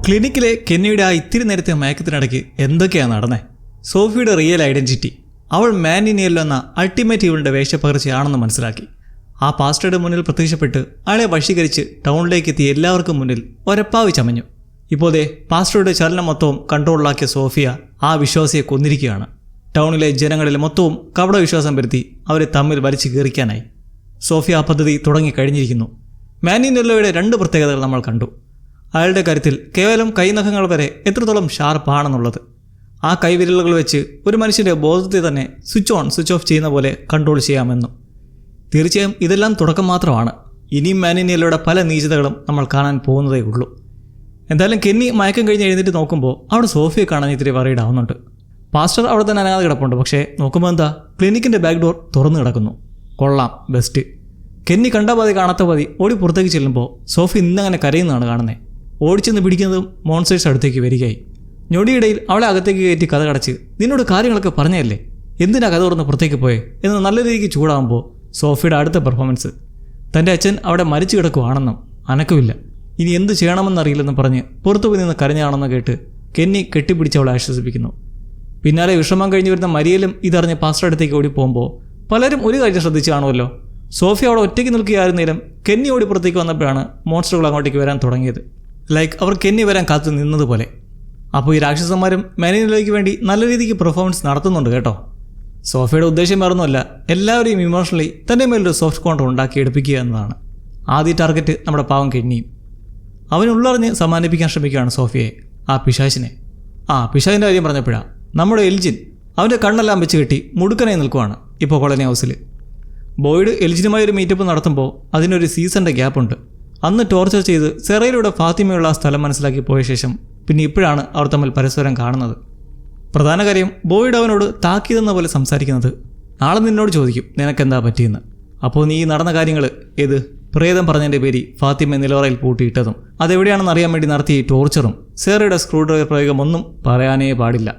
ക്ലിനിക്കിലെ കെന്നിയുടെ ആ ഇത്തിരി നേരത്തെ മയക്കത്തിനിടയ്ക്ക് എന്തൊക്കെയാണ് നടന്നേ? സോഫിയുടെ റിയൽ ഐഡന്റിറ്റി, അവൾ മാനിനിയല്ലോ എന്ന അൾട്ടിമേറ്റ് ഇവളുടെ വേഷപ്പകർച്ചയാണെന്ന് മനസ്സിലാക്കി. ആ പാസ്റ്ററുടെ മുന്നിൽ പ്രത്യക്ഷപ്പെട്ട് അയാളെ വശീകരിച്ച് ടൗണിലേക്ക് എത്തിയ എല്ലാവർക്കും മുന്നിൽ ഒരപ്പാവി ചമഞ്ഞു. ഇപ്പോഴേ പാസ്റ്ററുടെ ചലനം മൊത്തവും കൺട്രോളിലാക്കിയ സോഫിയ ആ വിശ്വാസിയെ കൊന്നിരിക്കുകയാണ്. ടൗണിലെ ജനങ്ങളിൽ മൊത്തവും കപട വിശ്വാസം വരുത്തി അവരെ തമ്മിൽ വലിച്ചു കീറിക്കാനായി. സോഫിയ ആ പദ്ധതി തുടങ്ങിക്കഴിഞ്ഞിരിക്കുന്നു. മാനിനെല്ലോയുടെ 2 പ്രത്യേകതകൾ നമ്മൾ കണ്ടു. അയാളുടെ കാര്യത്തിൽ കേവലം കൈനഖങ്ങൾ വരെ എത്രത്തോളം ഷാർപ്പാണെന്നുള്ളത്. ആ കൈവിരലുകൾ വെച്ച് ഒരു മനുഷ്യൻ്റെ ബോധത്തെ തന്നെ സ്വിച്ച് ഓൺ സ്വിച്ച് ഓഫ് ചെയ്യുന്ന പോലെ കൺട്രോൾ ചെയ്യാമെന്നും. തീർച്ചയായും ഇതെല്ലാം തുടക്കം മാത്രമാണ്. ഇനിയും മാനിനെല്ലോയുടെ പല നീചതകളും നമ്മൾ കാണാൻ പോകുന്നതേ ഉള്ളൂ. എന്തായാലും കെന്നി മയക്കം കഴിഞ്ഞ് എഴുന്നേറ്റ് നോക്കുമ്പോൾ അവിടെ സോഫിയെ കാണാൻ ഇത്തിരി വറീഡാവുന്നുണ്ട്. പാസ്റ്റർ അവിടെ തന്നെ അനാഥ കിടപ്പുണ്ട്. പക്ഷേ നോക്കുമ്പോൾ എന്താ, ക്ലിനിക്കിൻ്റെ ബാക്ക് ഡോർ തുറന്നു കിടക്കുന്നു. കൊള്ളാം, ബെസ്റ്റ്. കെന്നി കണ്ട പാതി കാണാത്ത പാതി ഓടി പുറത്തേക്ക് ചെല്ലുമ്പോൾ സോഫി ഇന്നങ്ങനെ കരയുന്നതാണ് കാണുന്നത്. ഓടിച്ചെന്ന് പിടിക്കുന്നതും മോൺസ്റ്റേഴ്സ് അടുത്തേക്ക് വരികയായി. ഞൊടിയിടയിൽ അവളെ അകത്തേക്ക് കയറ്റി കഥ കടച്ച്, നിന്നോട് കാര്യങ്ങളൊക്കെ പറഞ്ഞതല്ലേ, എന്തിനാ കഥ തുറന്ന് പുറത്തേക്ക് പോയേ എന്ന് നല്ല രീതിക്ക് ചൂടാകുമ്പോൾ സോഫിയുടെ അടുത്ത പെർഫോമൻസ്. തൻ്റെ അച്ഛൻ അവിടെ മരിച്ചു കിടക്കുവാണെന്നും അനക്കമില്ല, ഇനി എന്ത് ചെയ്യണമെന്നറിയില്ലെന്ന് പറഞ്ഞ് പുറത്തുപോയി നിന്ന് കരഞ്ഞാണെന്ന് കേട്ട് കെന്നി കെട്ടിപ്പിടിച്ച് അവളെ ആശ്വസിപ്പിക്കുന്നു. പിന്നാലെ വിഷമം കഴിഞ്ഞ് വരുന്ന മരിയലും ഇതറിഞ്ഞ് പാസ്റ്റർ അടുത്തേക്ക് ഓടി പോകുമ്പോൾ പലരും ഒരു കാര്യം ശ്രദ്ധിച്ചു കാണുമല്ലോ. സോഫി അവിടെ ഒറ്റയ്ക്ക് നിൽക്കുകയായിരുന്ന നേരം കെന്നി ഓടി പുറത്തേക്ക് വന്നപ്പോഴാണ് മോൺസ്റ്ററുകൾ അങ്ങോട്ടേക്ക് വരാൻ തുടങ്ങിയത്. ലൈക്ക് അവർ കെന്നി വരാൻ കാത്തു നിന്നതുപോലെ. അപ്പോൾ ഈ രാക്ഷസന്മാരും മാനിനെല്ലോയ്ക്ക് വേണ്ടി നല്ല രീതിക്ക് പെർഫോമൻസ് നടത്തുന്നുണ്ട് കേട്ടോ. സോഫിയുടെ ഉദ്ദേശം വേറൊന്നുമല്ല, എല്ലാവരെയും ഇമോഷണലി തൻ്റെ മേലൊരു സോഫ്റ്റ് കോർണർ ഉണ്ടാക്കി എടുപ്പിക്കുക എന്നതാണ്. ആദ്യ ടാർഗറ്റ് നമ്മുടെ പാവം കെന്നിയും. അവനുള്ളറിഞ്ഞ് സമ്മാനിപ്പിക്കാൻ ശ്രമിക്കുകയാണ് സോഫിയെ, ആ പിശാചിനെ. പിശാചിൻ്റെ കാര്യം പറഞ്ഞപ്പോഴാണ് നമ്മുടെ എൽജിൻ അവൻ്റെ കണ്ണെല്ലാം വെച്ച് കെട്ടി മുടുക്കനായി നിൽക്കുവാണ് ഇപ്പോൾ കോളനി ഹൗസിൽ. ബോയ്ഡ് എൽജിനുമായി ഒരു മീറ്റപ്പ് നടത്തുമ്പോൾ അതിനൊരു സീസണിൻ്റെ ഗ്യാപ്പുണ്ട്. അന്ന് ടോർച്ചർ ചെയ്ത് സെറയിലൂടെ ഫാത്തിമയുള്ള ആ സ്ഥലം മനസ്സിലാക്കി പോയ ശേഷം പിന്നെ ഇപ്പോഴാണ് അവർ തമ്മിൽ പരസ്പരം കാണുന്നത്. പ്രധാന കാര്യം, ബോയ്ഡ് അവനോട് താക്കീതെന്ന പോലെ സംസാരിക്കുന്നത്. നാളെ നിന്നോട് ചോദിക്കും നിനക്കെന്താ പറ്റിയെന്ന്. അപ്പോൾ നീ നടന്ന കാര്യങ്ങൾ ഏത് പ്രേതം പറഞ്ഞതിൻ്റെ പേര് ഫാത്തിമ നിലവറയിൽ പൂട്ടിയിട്ടതും അതെവിടെയാണെന്ന് അറിയാൻ വേണ്ടി നടത്തിയ ഈ ടോർച്ചറും സെറയുടെ സ്ക്രൂ ഡ്രൈവർ പ്രയോഗമൊന്നും പറയാനേ പാടില്ല.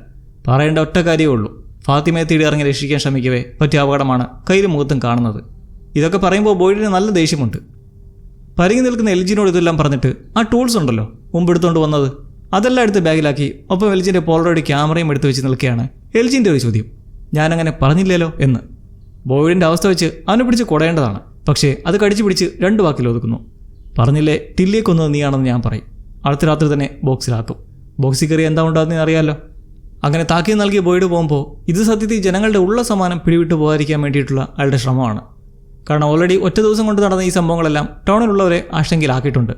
പറയേണ്ട ഒറ്റ കാര്യമേ ഉള്ളൂ, ഫാത്തിമയെ തേടി ഇറങ്ങി രക്ഷിക്കാൻ ശ്രമിക്കവേ പറ്റിയ അപകടമാണ് കയ്യിലും മുഖത്തും കാണുന്നത്. ഇതൊക്കെ പറയുമ്പോൾ ബോയ്ഡിന് നല്ല ദേഷ്യമുണ്ട്. പരിങ്ങി നിൽക്കുന്ന എൽജിനോട് ഇതെല്ലാം പറഞ്ഞിട്ട് ആ ടൂൾസ് ഉണ്ടല്ലോ മുമ്പെടുത്തുകൊണ്ട് വന്നത്, അതെല്ലാം എടുത്ത് ബാഗിലാക്കി ഒപ്പം എൽജിൻ്റെ പോളറോയിഡ് ക്യാമറയും എടുത്ത് വെച്ച് നിൽക്കുകയാണ്. എൽജിൻ്റെ ഒരു ചോദ്യം, ഞാനങ്ങനെ പറഞ്ഞില്ലല്ലോ എന്ന്. ബോയ്ഡിൻ്റെ അവസ്ഥ വെച്ച് അവനെ പിടിച്ച് കൊടയേണ്ടതാണ്. പക്ഷേ അത് കടിച്ചു പിടിച്ച് 2 വാക്കിൽ ഒതുക്കുന്നു. പറഞ്ഞില്ലേ ടില്ലിയെ കൊന്നത് നീയാണെന്ന് ഞാൻ പറയും. അടുത്ത രാത്രി തന്നെ ബോക്സിലാക്കും. ബോക്സിൽ കയറി എന്താ ഉണ്ടാകുന്നതെന്ന് അറിയാമല്ലോ. അങ്ങനെ താക്കീത് നൽകിയ ബോയ്ഡ് പോകുമ്പോൾ ഇത് സത്യത്തിൽ ജനങ്ങളുടെ ഉള്ള സമാനം പിടിവിട്ട് പോകാതിരിക്കാൻ വേണ്ടിയിട്ടുള്ള അയാളുടെ ശ്രമമാണ്. കാരണം ഓൾറെഡി ഒറ്റ ദിവസം കൊണ്ട് നടന്ന ഈ സംഭവങ്ങളെല്ലാം ടൗണിലുള്ളവരെ ആശങ്കയിലാക്കിയിട്ടുണ്ട്.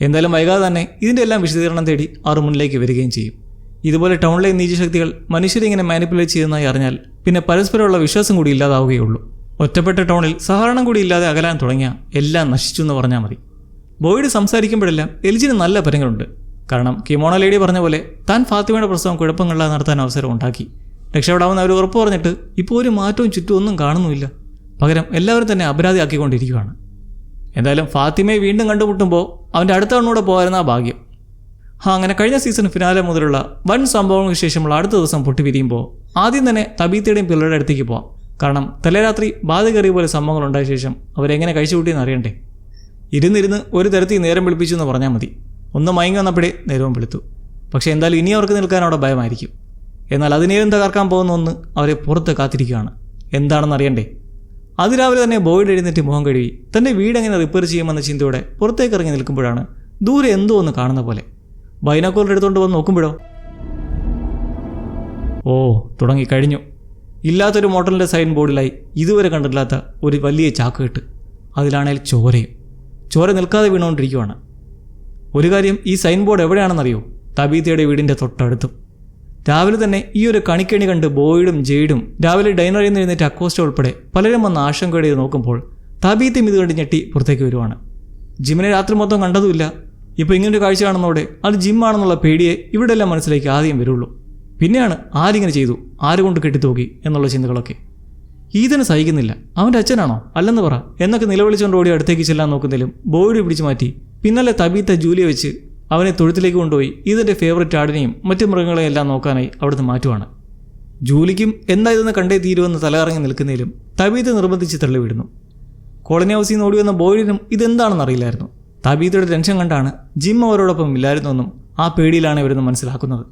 എന്തായാലും വൈകാതെ തന്നെ ഇതിൻ്റെ എല്ലാം വിശദീകരണം തേടി അവർ മുന്നിലേക്ക് വരികയും ചെയ്യും. ഇതുപോലെ ടൗണിലെ നീചശക്തികൾ മനുഷ്യരെ ഇങ്ങനെ മാനിപ്പുലേറ്റ് ചെയ്യുന്നതായി അറിഞ്ഞാൽ പിന്നെ പരസ്പരമുള്ള വിശ്വാസം കൂടി ഇല്ലാതാവുകയുള്ളൂ. ഒറ്റപ്പെട്ട ടൗണിൽ സഹകരണം കൂടി ഇല്ലാതെ അകലാൻ തുടങ്ങിയ എല്ലാം നശിച്ചു എന്ന് പറഞ്ഞാൽ മതി. ബോയ്ഡ് സംസാരിക്കുമ്പോഴെല്ലാം എൽജിന് നല്ല പരങ്ങളുണ്ട്. കാരണം കിമോണ ലേഡി പറഞ്ഞ പോലെ താൻ ഫാത്തിമയുടെ പ്രസവം കുഴപ്പങ്ങളില്ലാതെ നടത്താൻ അവസരം ഉണ്ടാക്കി. രക്ഷപ്പെടാമെന്ന് അവർ ഉറപ്പ് പറഞ്ഞിട്ട് ഇപ്പോൾ ഒരു മാറ്റവും ചുറ്റും ഒന്നും കാണുന്നുമില്ല. പകരം എല്ലാവരും തന്നെ അപരാധിയാക്കിക്കൊണ്ടിരിക്കുകയാണ്. എന്തായാലും ഫാത്തിമയെ വീണ്ടും കണ്ടുമുട്ടുമ്പോൾ അവൻ്റെ അടുത്ത കണ്ണൂടെ പോകാരുന്ന ആ ഭാഗ്യം. അങ്ങനെ കഴിഞ്ഞ സീസൺ ഫിനാലെ മുതലുള്ള വൻ സംഭവങ്ങൾക്ക് ശേഷമുള്ള അടുത്ത ദിവസം പൊട്ടിപിരിയുമ്പോൾ ആദ്യം തന്നെ തബീത്തയുടെയും പിള്ളേരുടെ അടുത്തേക്ക് പോവാം. കാരണം തലേരാത്രി ബാധ കയറിയ പോലെ സംഭവങ്ങൾ ഉണ്ടായ ശേഷം അവരെങ്ങനെ കഴിച്ചു കൂട്ടിയെന്ന് അറിയണ്ടേ. ഇരുന്നിരുന്ന് ഒരു തരത്തിൽ നേരം വിളിപ്പിച്ചു എന്ന് പറഞ്ഞാൽ മതി. ഒന്ന് മയങ്ങി വന്നപ്പോഴേ നേരവും വെളുത്തു. പക്ഷേ എന്തായാലും ഇനി അവർക്ക് നിൽക്കാൻ അവിടെ ഭയമായിരിക്കും. എന്നാൽ അതിനേരം തകർക്കാൻ പോകുന്ന ഒന്ന് അവരെ പുറത്ത് കാത്തിരിക്കുകയാണ്. എന്താണെന്ന് അറിയണ്ടേ. അതിരാവിലെ തന്നെ ബോയ്ഡ് എഴുന്നേറ്റ് മുഖം കഴുകി തൻ്റെ വീടെങ്ങനെ റിപ്പയർ ചെയ്യുമെന്ന ചിന്തയോടെ പുറത്തേക്ക് ഇറങ്ങി നിൽക്കുമ്പോഴാണ് ദൂരെ എന്തോ ഒന്ന് കാണുന്ന പോലെ. ബൈനോക്കുലർ എടുത്തുകൊണ്ട് വന്ന് നോക്കുമ്പോഴോ തുടങ്ങിക്കഴിഞ്ഞു. ഇല്ലാത്തൊരു മോട്ടലിൻ്റെ സൈൻ ബോർഡിലായി ഇതുവരെ കണ്ടിട്ടില്ലാത്ത ഒരു വലിയ ചാക്കുകെട്ട്. അതിലാണെങ്കിൽ ചോരയും. ചോര നിൽക്കാതെ വീണുകൊണ്ടിരിക്കുവാണ്. ഒരു കാര്യം, ഈ സൈൻ ബോർഡ് എവിടെയാണെന്നറിയോ? തബീത്തയുടെ വീടിൻ്റെ തൊട്ടടുത്തും. രാവിലെ തന്നെ ഈ ഒരു കണിക്കണി കണ്ട് ബോയ്ഡും ജെയ്ഡും രാവിലെ ഡൈനറിൽ നിന്ന് എഴുന്നേറ്റ് അക്കോസ്റ്റ ഉൾപ്പെടെ പലരും വന്ന് ആശങ്കയോടെ നോക്കുമ്പോൾ തബീത്തയും ഇത് കണ്ട് ഞെട്ടി പുറത്തേക്ക് വരുവാണ്. ജിമ്മിനെ രാത്രി മൊത്തം കണ്ടതുമില്ല. ഇപ്പോൾ ഇങ്ങനൊരു കാഴ്ച കാണുന്നതോടെ അത് ജിമ്മാണെന്നുള്ള പേടിയെ ഇവിടെല്ലാം മനസ്സിലേക്ക് ആദ്യം വരുള്ളൂ. പിന്നെയാണ് ആരിങ്ങനെ ചെയ്തു, ആരുകൊണ്ട് കെട്ടിത്തൂക്കി എന്നുള്ള ചിന്തകളൊക്കെ. ഈതന് സഹിക്കുന്നില്ല. അവൻ്റെ അച്ഛനാണോ അല്ലെന്ന് പറ എന്നൊക്കെ നിലവിളിച്ചുകൊണ്ട് ഓടി അടുത്തേക്ക് ചെല്ലാൻ നോക്കുന്നതിലും ബോയ്ഡ് പിടിച്ചു മാറ്റി പിന്നാലെ തബീത്ത ജൂലിയെ വെച്ച് അവനെ തൊഴുത്തിലേക്ക് കൊണ്ടുപോയി ഇതിൻ്റെ ഫേവററ്റ് ആടിനെയും മറ്റു മൃഗങ്ങളെയും എല്ലാം നോക്കാനായി അവിടുന്ന് മാറ്റുവാണ്. ജൂലിക്കും എന്താ ഇതെന്ന് കണ്ടേ തീരുമെന്ന് തലകറങ്ങി നിൽക്കുന്നതിലും തബീത്ത നിർബന്ധിച്ച് തള്ളിവിടുന്നു. കോളനി ഹൗസിൽ നിന്ന് ഓടി വന്ന ബോയ്ഡിനും ഇതെന്താണെന്ന് അറിയില്ലായിരുന്നു. തബീത്തയുടെ ടെൻഷൻ കണ്ടാണ് ജിം അവരോടൊപ്പം ഇല്ലായിരുന്നുവെന്നും ആ പേടിയിലാണ് ഇവരെന്ന് മനസ്സിലാക്കുന്നത്.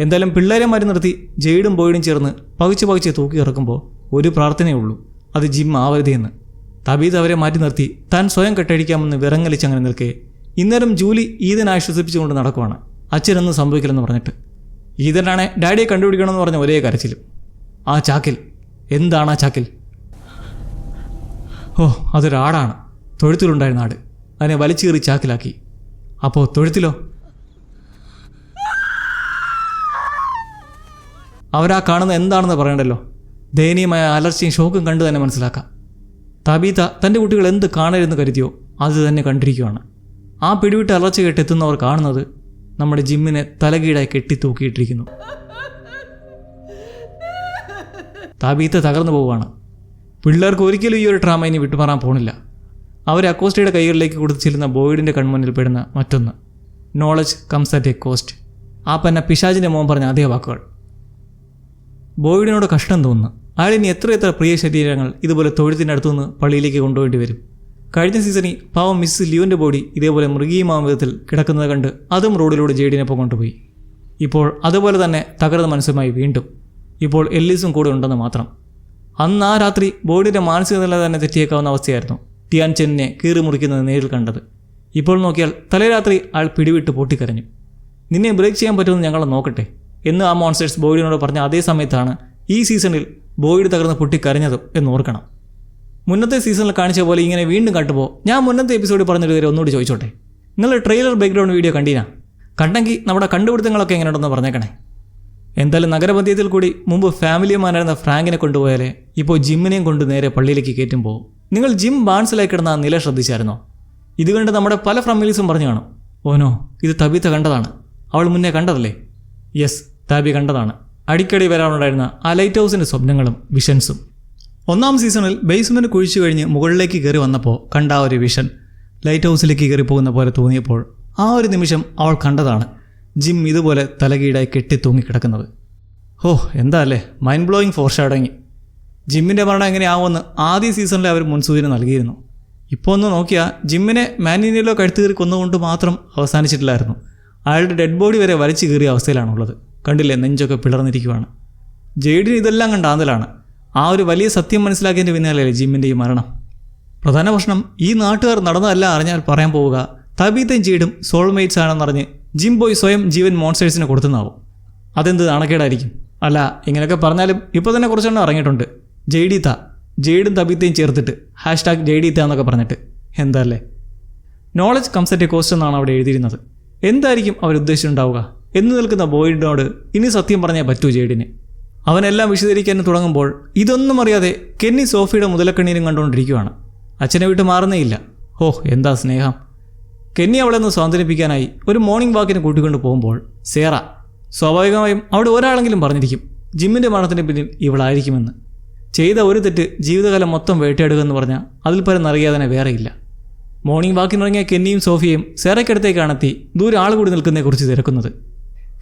എന്തായാലും പിള്ളേരെ മാറ്റി നിർത്തി ജെയ്ഡും ബോയ്ഡും ചേർന്ന് പകുച്ച് തൂക്കി ഇറക്കുമ്പോൾ ഒരു പ്രാർത്ഥനയേ ഉള്ളൂ, അത് ജിം ആവരുതെന്ന്. തബീത് അവരെ മാറ്റി നിർത്തി താൻ സ്വയം കെട്ടടിക്കാമെന്ന് വിറങ്ങലിച്ചങ്ങനെ നിൽക്കെ ഇന്നേരം ജൂലി ഈതനെ ആശ്വസിപ്പിച്ചുകൊണ്ട് നടക്കുവാണ്, അച്ഛനൊന്നും സംഭവിക്കില്ലെന്ന് പറഞ്ഞിട്ട്. ഈതനാണെ ഡാഡിയെ കണ്ടുപിടിക്കണമെന്ന് പറഞ്ഞ ഒരേ കരച്ചിലും. ആ ചാക്കിൽ എന്താണ് ആ ചാക്കിൽ? ഓ, അതൊരാടാണ്. തൊഴുത്തിലുണ്ടായിരുന്ന ആട്. അതിനെ വലിച്ചീറി ചാക്കിലാക്കി. അപ്പോൾ തൊഴുത്തിലോ? അവരാ കാണുന്ന എന്താണെന്ന് പറയണ്ടല്ലോ. ദയനീയമായ അലർച്ചയും ഷോക്കും കണ്ടു തന്നെ മനസ്സിലാക്കാം. തബീത തൻ്റെ കുട്ടികൾ എന്ത് കാണരുതെന്ന് കരുതിയോ അത് തന്നെ കണ്ടിരിക്കുകയാണ്. ആ പിടിവിട്ട് അലർച്ച കേട്ടെത്തുന്നവർ കാണുന്നത് നമ്മുടെ ജിമ്മിനെ തലകീഴായി കെട്ടിത്തൂക്കിയിട്ടിരിക്കുന്നു. തബീത തകർന്നു പോവുകയാണ്. പിള്ളേർക്ക് ഒരിക്കലും ഈ ഒരു ട്രാമ ഇനി വിട്ടുമാറാൻ പോണില്ല. അവർ അക്കോസ്റ്റയുടെ കൈകളിലേക്ക് കൊടുത്തു ചെല്ലുന്ന ബോയ്ഡിൻ്റെ കൺമുന്നിൽ പെടുന്ന മറ്റൊന്ന്. Knowledge comes at A cost. ആ പന്ന പിശാചിൻ്റെ മോൻ പറഞ്ഞ അതേ വാക്കുകൾ. ബോയ്ഡിനോട് കഷ്ടം തോന്നുന്നു. അയാളിനി എത്ര പ്രിയ ശരീരങ്ങൾ ഇതുപോലെ തൊഴുത്തിൻ്റെ അടുത്തുനിന്ന് പള്ളിയിലേക്ക് കൊണ്ടുപോയിട്ട് വരും. കഴിഞ്ഞ സീസണിൽ പാവം മിസ് ലിയോൻ്റെ ബോഡി ഇതേപോലെ മൃഗീയമായ വിധത്തിൽ കിടക്കുന്നത് കണ്ട് അതും റോഡിലൂടെ ജെയ്ഡിനൊപ്പം കൊണ്ടുപോയി. ഇപ്പോൾ അതുപോലെ തന്നെ തകർന്ന മനസ്സുമായി വീണ്ടും. ഇപ്പോൾ എല്ലീസും കൂടെ ഉണ്ടെന്ന് മാത്രം. അന്ന് ആ രാത്രി ബോയ്ഡിൻ്റെ മാനസിക നില തന്നെ തെറ്റിയേക്കാവുന്ന അവസ്ഥയായിരുന്നു ടിയാൻ ചെന്നിനെ കീറി മുറിക്കുന്നത് നേരിൽ കണ്ടത്. ഇപ്പോൾ നോക്കിയാൽ തലേരാത്രി അയാൾ പിടിവിട്ട് പൊട്ടിക്കരഞ്ഞു. നിന്നെ ബ്രേക്ക് ചെയ്യാൻ പറ്റുമെന്ന് ഞങ്ങളെ നോക്കട്ടെ എന്ന് ആ മോൺസ്റ്റേഴ്സ് ബോയ്ഡിനോട് പറഞ്ഞ അതേ സമയത്താണ് ഈ സീസണിൽ ബോയ്ഡ് തകർന്ന് പൊട്ടിക്കരഞ്ഞതും എന്ന് ഓർക്കണം. മുന്നത്തെ സീസണിൽ കാണിച്ച പോലെ ഇങ്ങനെ വീണ്ടും കണ്ടുമ്പോൾ ഞാൻ മുന്നത്തെ എപ്പിസോഡിൽ പറഞ്ഞൊരു കാര്യം ഒന്നുകൂടി ചോദിച്ചോട്ടെ. നിങ്ങൾ ട്രെയിലർ ബാക്ക്ഗ്രൗണ്ട് വീഡിയോ കണ്ടീനാ? കണ്ടെങ്കിൽ നമ്മുടെ കണ്ടുപിടുത്തങ്ങളൊക്കെ എങ്ങനെയുണ്ടെന്ന് പറഞ്ഞേക്കണേ. എന്തായാലും നഗരമധ്യത്തിൽ കൂടി മുമ്പ് ഫാമിലിയുമാനായിരുന്ന ഫ്രാങ്കിനെ കൊണ്ടുപോയാലേ ഇപ്പോൾ ജിമ്മിനെയും കൊണ്ട് നേരെ പള്ളിയിലേക്ക് കയറ്റുമ്പോൾ നിങ്ങൾ ജിം ബാൺസിലായി കിടന്ന ആ നില ശ്രദ്ധിച്ചായിരുന്നോ? ഇത് കണ്ട് നമ്മുടെ പല ഫ്രമിലീസും പറഞ്ഞു കാണും, ഓനോ ഇത് തബീത്ത കണ്ടതാണ്, അവൾ മുന്നേ കണ്ടതല്ലേ? യെസ്, താബി കണ്ടതാണ്. അടിക്കടി വരാനുണ്ടായിരുന്ന ആ ലൈറ്റ് ഹൗസിൻ്റെ സ്വപ്നങ്ങളും വിഷൻസും. ഒന്നാം സീസണിൽ ബേസ്മെൻറ്റ് കുഴിച്ചു കഴിഞ്ഞ് മുകളിലേക്ക് കയറി വന്നപ്പോൾ കണ്ട ആ ഒരു വിഷൻ ലൈറ്റ് ഹൗസിലേക്ക് കയറി പോകുന്ന പോലെ തോന്നിയപ്പോൾ ആ ഒരു നിമിഷം അവൾ കണ്ടതാണ് ജിം ഇതുപോലെ തലകീടായി കെട്ടി തൂങ്ങിക്കിടക്കുന്നത്. ഹോ, എന്താ അല്ലേ മൈൻഡ് ബ്ലോയിങ് ഫോർഷാഡോയിങ്. ജിമ്മിൻ്റെ മരണം എങ്ങനെയാവുമെന്ന് ആദ്യ സീസണിൽ അവർ മുൻസൂചന നൽകിയിരുന്നു. ഇപ്പോൾ ഒന്ന് നോക്കിയാൽ ജിമ്മിനെ മാനിനിയിലോ കഴുത്ത് കയറി കൊന്നുകൊണ്ട് മാത്രം അവസാനിച്ചിട്ടില്ലായിരുന്നു. അയാളുടെ ഡെഡ് ബോഡി വരെ വലിച്ചു കീറിയ അവസ്ഥയിലാണുള്ളത്. കണ്ടില്ലേ, നെഞ്ചൊക്കെ പിളർന്നിരിക്കുവാണ്. ജെയ്ഡിന് ഇതെല്ലാം കണ്ട ആന്തലാണ്. ആ ഒരു വലിയ സത്യം മനസ്സിലാക്കിയതിൻ്റെ പിന്നാലെയല്ലേ ജിമ്മിൻ്റെ ഈ മരണം. പ്രധാന പ്രശ്നം ഈ നാട്ടുകാർ നടന്നതല്ല അറിഞ്ഞാൽ പറയാൻ പോവുക തബീത്തയും ജെയ്ഡും സോൾമേറ്റ്സ് ആണെന്നറിഞ്ഞ് ജിം ബോയ് സ്വയം ജീവൻ മോൺസ്റ്റേഴ്സിന് കൊടുത്തുന്നാവും. അതെന്ത് നാണക്കേടായിരിക്കും. അല്ല, ഇങ്ങനെയൊക്കെ പറഞ്ഞാലും ഇപ്പോൾ തന്നെ കുറച്ചെണ്ണം ഇറങ്ങിയിട്ടുണ്ട്. ജെയ്ഡീത്ത, ജെയ്ഡും തബീത്തയും ചേർത്തിട്ട് #ജെയ്ഡീത്ത എന്നൊക്കെ പറഞ്ഞിട്ട്. എന്താ അല്ലേ? Knowledge comes at A cost എന്നാണ് അവിടെ എഴുതിയിരുന്നത്. എന്തായിരിക്കും അവരുദ്ദേശിച്ചിട്ടുണ്ടാവുക എന്ന് നിൽക്കുന്ന ബോയ്ഡിനോട് ഇനി സത്യം പറഞ്ഞേ പറ്റൂ ജെയ്ഡിന്. അവനെല്ലാം വിശദീകരിക്കാൻ തുടങ്ങുമ്പോൾ ഇതൊന്നും അറിയാതെ കെന്നി സോഫിയുടെ മുതലക്കണ്ണീരും കണ്ടുകൊണ്ടിരിക്കുകയാണ്. അച്ഛനെ വിട്ട് മാറുന്നേയില്ല. ഹോ, എന്താ സ്നേഹം. കെന്നി അവളെ ഒന്ന് സ്വാതന്ത്ര്യപ്പിക്കാനായി ഒരു മോർണിംഗ് വാക്കിന് കൂട്ടിക്കൊണ്ട് പോകുമ്പോൾ സേറ സ്വാഭാവികമായും അവിടെ ഒരാളെങ്കിലും പറഞ്ഞിരിക്കും ജിമ്മിൻ്റെ മരണത്തിന് പിന്നിൽ ഇവളായിരിക്കുമെന്ന്. ചെയ്ത ഒരു തെറ്റ് ജീവിതകാലം മൊത്തം വേട്ടയാടുക എന്ന് പറഞ്ഞാൽ അതിൽ പരം അറിയാതെ വേറെയില്ല. മോർണിംഗ് വാക്കിനിറങ്ങിയ കെന്നിയും സോഫിയയും സേറയ്ക്കടുത്തേക്കാണെത്തി ദൂരെ ആൾ കൂടി നിൽക്കുന്നതിനെക്കുറിച്ച് തിരക്കുന്നത്.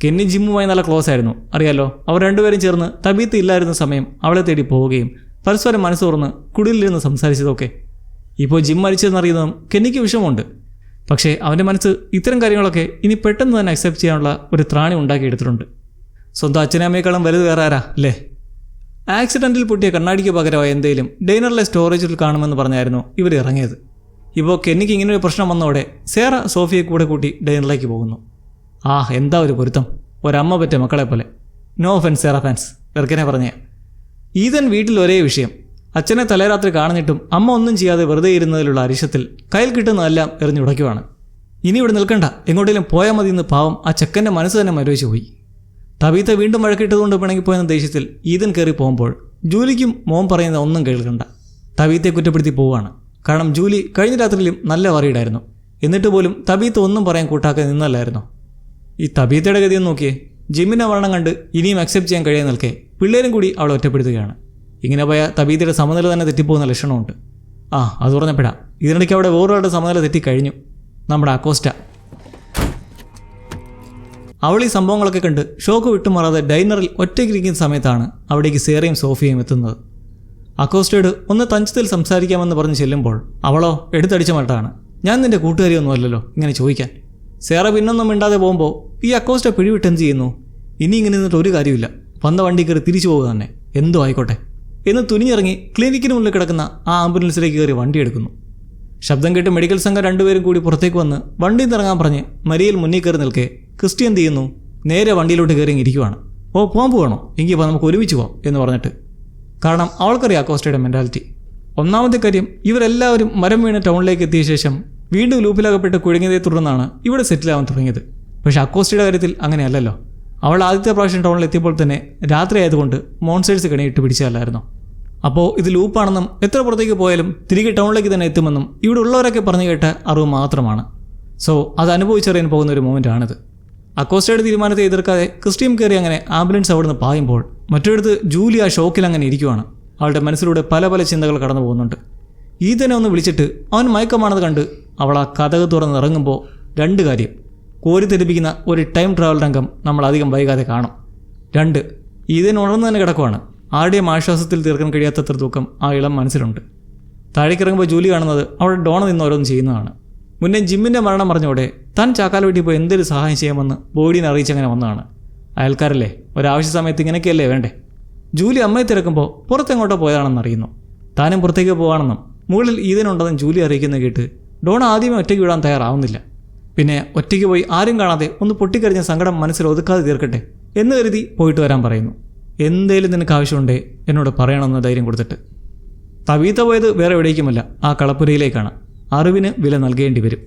കെന്നി ജിമ്മുമായി നല്ല ക്ലോസ് ആയിരുന്നു, അറിയാലോ. അവർ രണ്ടുപേരും ചേർന്ന് തബീത്ത് ഇല്ലായിരുന്ന സമയം അവളെ തേടി പോവുകയും പരസ്പരം മനസ്സ് തുറന്ന് കുടിലിരുന്ന് സംസാരിച്ചതൊക്കെ. ഇപ്പോൾ ജിം മരിച്ചതെന്നറിയുന്നതും കെന്നിക്ക് വിഷമമുണ്ട്. പക്ഷേ അവൻ്റെ മനസ്സ് ഇത്തരം കാര്യങ്ങളൊക്കെ ഇനി പെട്ടെന്ന് തന്നെ അക്സെപ്റ്റ് ചെയ്യാനുള്ള ഒരു ത്രാണി ഉണ്ടാക്കിയെടുത്തിട്ടുണ്ട്. സ്വന്തം അച്ഛനെ അമ്മയെക്കാളും വലുത് വേറെ ആരാ അല്ലേ? ആക്സിഡൻറ്റിൽ പൊട്ടിയ കണ്ണാടിക്ക് പകരമായി എന്തെങ്കിലും ഡൈനറിലെ സ്റ്റോറേജിൽ കാണുമെന്ന് പറഞ്ഞായിരുന്നു ഇവർ ഇറങ്ങിയത്. ഇപ്പോൾ കെന്നിക്ക് ഇങ്ങനൊരു പ്രശ്നം വന്നതോടെ സേറ സോഫിയെ കൂടെ കൂട്ടി ഡൈനറിലേക്ക് പോകുന്നു. എന്താ ഒരു പൊരുത്തം, ഒരമ്മ പറ്റ മക്കളെ പോലെ. നോ ഒഫൻസ് സേറ ഫാൻസ്, വെറുക്കനെ പറഞ്ഞേ. ഈതൻ വീട്ടിൽ ഒരേ വിഷയം. അച്ഛനെ തലേരാത്രി കാണുന്നിട്ടും അമ്മ ഒന്നും ചെയ്യാതെ വെറുതെ ഇരുന്നതിലുള്ള അരിശത്തിൽ കയ്യിൽ കിട്ടുന്നതെല്ലാം എറിഞ്ഞുടയ്ക്കുവാണ്. ഇനി ഇവിടെ നിൽക്കണ്ട, എങ്ങോട്ടെങ്കിലും പോയാൽ മതി എന്ന് പാവം ആ ചെക്കൻ്റെ മനസ്സ് തന്നെ മരവിച്ചു പോയി. തബീത്ത വീണ്ടും വഴക്കിട്ടതുകൊണ്ട് പിണങ്ങിപ്പോയെന്ന ദേഷ്യത്തിൽ ഈതൻ കയറി പോകുമ്പോൾ ജൂലിക്കും മോൻ പറയുന്ന ഒന്നും കേൾക്കണ്ട. തബീത്തയെ കുറ്റപ്പെടുത്തി പോവുകയാണ്. കാരണം ജൂലി കഴിഞ്ഞ രാത്രിയിലും നല്ല വറീഡായിരുന്നു. എന്നിട്ട് പോലും തബീത്ത ഒന്നും പറയാൻ കൂട്ടാക്കാൻ നിന്നല്ലായിരുന്നു. ഈ തബീത്തയുടെ ഗതിയൊന്നും നോക്കിയേ. ജിമ്മിൻ്റെ മരണം കണ്ട് ഇനിയും അക്സെപ്റ്റ് ചെയ്യാൻ കഴിയാൻ നിൽക്കെ പിള്ളേരും കൂടി അവളെ ഒറ്റപ്പെടുത്തുകയാണ്. ഇങ്ങനെ പോയാൽ തബീത്തയുടെ സമനില തന്നെ തെറ്റിപ്പോകുന്ന ലക്ഷണമുണ്ട്. അത് പറഞ്ഞപ്പെടാ ഇതിനിടയ്ക്ക് അവിടെ വേറൊരാളുടെ സമനില തെറ്റിക്കഴിഞ്ഞു, നമ്മുടെ അക്കോസ്റ്റ. അവൾ ഈ സംഭവങ്ങളൊക്കെ കണ്ട് ഷോക്ക് വിട്ടുമാറാതെ ഡൈനറിൽ ഒറ്റയ്ക്കിരിക്കുന്ന സമയത്താണ് അവിടേക്ക് സേറയും സോഫിയയും എത്തുന്നത്. അക്കോസ്റ്റയോട് ഒന്ന് തഞ്ചത്തിൽ സംസാരിക്കാമെന്ന് പറഞ്ഞ് ചെല്ലുമ്പോൾ അവളോ എടുത്തടിച്ച മട്ടാണ്. ഞാൻ നിൻ്റെ കൂട്ടുകാരിയൊന്നും അല്ലല്ലോ ഇങ്ങനെ ചോദിക്കാൻ. സേറ പിന്നൊന്നും മിണ്ടാതെ പോകുമ്പോൾ ഈ അക്കോസ്റ്റ പിടിവിട്ട് എന്ത് ചെയ്യുന്നു? ഇനി ഇങ്ങനെ നിന്നിട്ട് ഒരു കാര്യമില്ല, വന്ന വണ്ടി കയറി തിരിച്ചു പോകുക തന്നെ, എന്തോ ആയിക്കോട്ടെ എന്ന് തുനിഞ്ഞിറങ്ങി ക്ലിനിക്കിന് മുന്നിൽ കിടക്കുന്ന ആ ആംബുലൻസിലേക്ക് കയറി വണ്ടി എടുക്കുന്നു. ശബ്ദം കേട്ട് മെഡിക്കൽ സംഘം രണ്ടുപേരും കൂടി പുറത്തേക്ക് വന്ന് വണ്ടിയിൽ നിന്ന് ഇറങ്ങാൻ പറഞ്ഞ് മരിയൽ മുന്നിൽ കയറി നിൽക്കെ ക്രിസ്റ്റി എന്ത് ചെയ്യുന്നു? നേരെ വണ്ടിയിലോട്ട് കയറി ഇരിക്കുവാണ്. ഓ പോകാൻ പോകണോ? എങ്കിൽ അപ്പോൾ നമുക്ക് ഒരുമിച്ച് പോകാം എന്ന് പറഞ്ഞിട്ട്. കാരണം അവൾക്കറിയാം അക്കോസ്റ്റയുടെ മെൻറ്റാലിറ്റി. ഒന്നാമത്തെ കാര്യം, ഇവരെല്ലാവരും മരം വീണ് ടൗണിലേക്ക് എത്തിയ ശേഷം വീണ്ടും ലൂപ്പിലകപ്പെട്ട് കുഴങ്ങിയതേ തുടർന്നാണ് ഇവിടെ സെറ്റിലാവാൻ തുടങ്ങിയത്. പക്ഷേ അക്കോസ്റ്റയുടെ കാര്യത്തിൽ അങ്ങനെയല്ലല്ലോ. അവൾ ആദ്യത്തെ പ്രാവശ്യം ടൗണിൽ എത്തിയപ്പോൾ തന്നെ രാത്രി ആയതുകൊണ്ട് മോൺസേഴ്സ് കണിയിട്ട് പിടിച്ചതല്ലായിരുന്നു. അപ്പോൾ ഇത് ലൂപ്പാണെന്നും എത്ര പുറത്തേക്ക് പോയാലും തിരികെ ടൗണിലേക്ക് തന്നെ എത്തുമെന്നും ഇവിടെ ഉള്ളവരൊക്കെ പറഞ്ഞു കേട്ട അറിവ് മാത്രമാണ്. സോ അത് അനുഭവിച്ചറിയാൻ പോകുന്ന ഒരു മൊമെൻ്റാണിത്. അക്കോസ്റ്റയുടെ തീരുമാനത്തെ എതിർക്കാതെ ക്രിസ്റ്റിയും കയറി അങ്ങനെ ആംബുലൻസ് അവിടുന്ന് പായുമ്പോൾ മറ്റൊരിടത്ത് ജൂലി ആ ഷോക്കിൽ അങ്ങനെ ഇരിക്കുവാണ്. അവളുടെ മനസ്സിലൂടെ പല പല ചിന്തകൾ കടന്നു പോകുന്നുണ്ട്. ഈതനെ ഒന്ന് വിളിച്ചിട്ട് അവൻ മയക്കമാണെന്ന് കണ്ട് അവൾ ആ കഥക് തുറന്ന് ഇറങ്ങുമ്പോൾ രണ്ട് കാര്യം: കോരിത്തെരിപ്പിക്കുന്ന ഒരു ടൈം ട്രാവൽ രംഗം നമ്മൾ അധികം വൈകാതെ കാണും. 2, ഈതൻ ഉണർന്നു തന്നെ കിടക്കുവാണ്. ആരുടെയും ആശ്വാസത്തിൽ തീർക്കാൻ കഴിയാത്തത്ര തൂക്കം ആ ഇളം മനസ്സിലുണ്ട്. താഴേക്കിറങ്ങുമ്പോൾ ജൂലി കാണുന്നത് അവിടെ ഡോണ നിന്ന് ഓരോന്ന് ചെയ്യുന്നതാണ്. മുന്നേ ജിമ്മിൻ്റെ മരണം പറഞ്ഞോടെ താൻ ചാക്കാല വീട്ടിൽ പോയി എന്തൊരു സഹായം ചെയ്യാമെന്ന് ബോഡിനെ അറിയിച്ചങ്ങനെ വന്നതാണ്. അയൽക്കാരല്ലേ, ഒരാവശ്യ സമയത്ത് ഇങ്ങനെയൊക്കെയല്ലേ വേണ്ടേ. ജൂലി അമ്മയെ തിരക്കുമ്പോൾ പുറത്തെങ്ങോട്ടോ പോയതാണെന്ന് അറിയുന്നു. താനും പുറത്തേക്ക് പോകാണെന്നും മുകളിൽ ഈതനുണ്ടെന്നും ജൂലി അറിയിക്കുന്ന കേട്ട് ഡോണ ആദ്യമേ ഒറ്റയ്ക്ക് വിടാൻ തയ്യാറാവുന്നില്ല. പിന്നെ ഒറ്റയ്ക്ക് പോയി ആരും കാണാതെ ഒന്ന് പൊട്ടിക്കറിഞ്ഞ സങ്കടം മനസ്സിൽ ഒതുക്കാതെ തീർക്കട്ടെ എന്ന് കരുതി പോയിട്ട് വരാൻ പറയുന്നു. എന്തേലും നിനക്ക് ആവശ്യമുണ്ടേ എന്നോട് പറയണമെന്ന് ധൈര്യം കൊടുത്തിട്ട്. തബീത്ത പോയത് വേറെ എവിടേക്കുമല്ല, ആ കളപ്പുരയിലേക്കാണ്. അറിവിന് വില നൽകേണ്ടി വരും.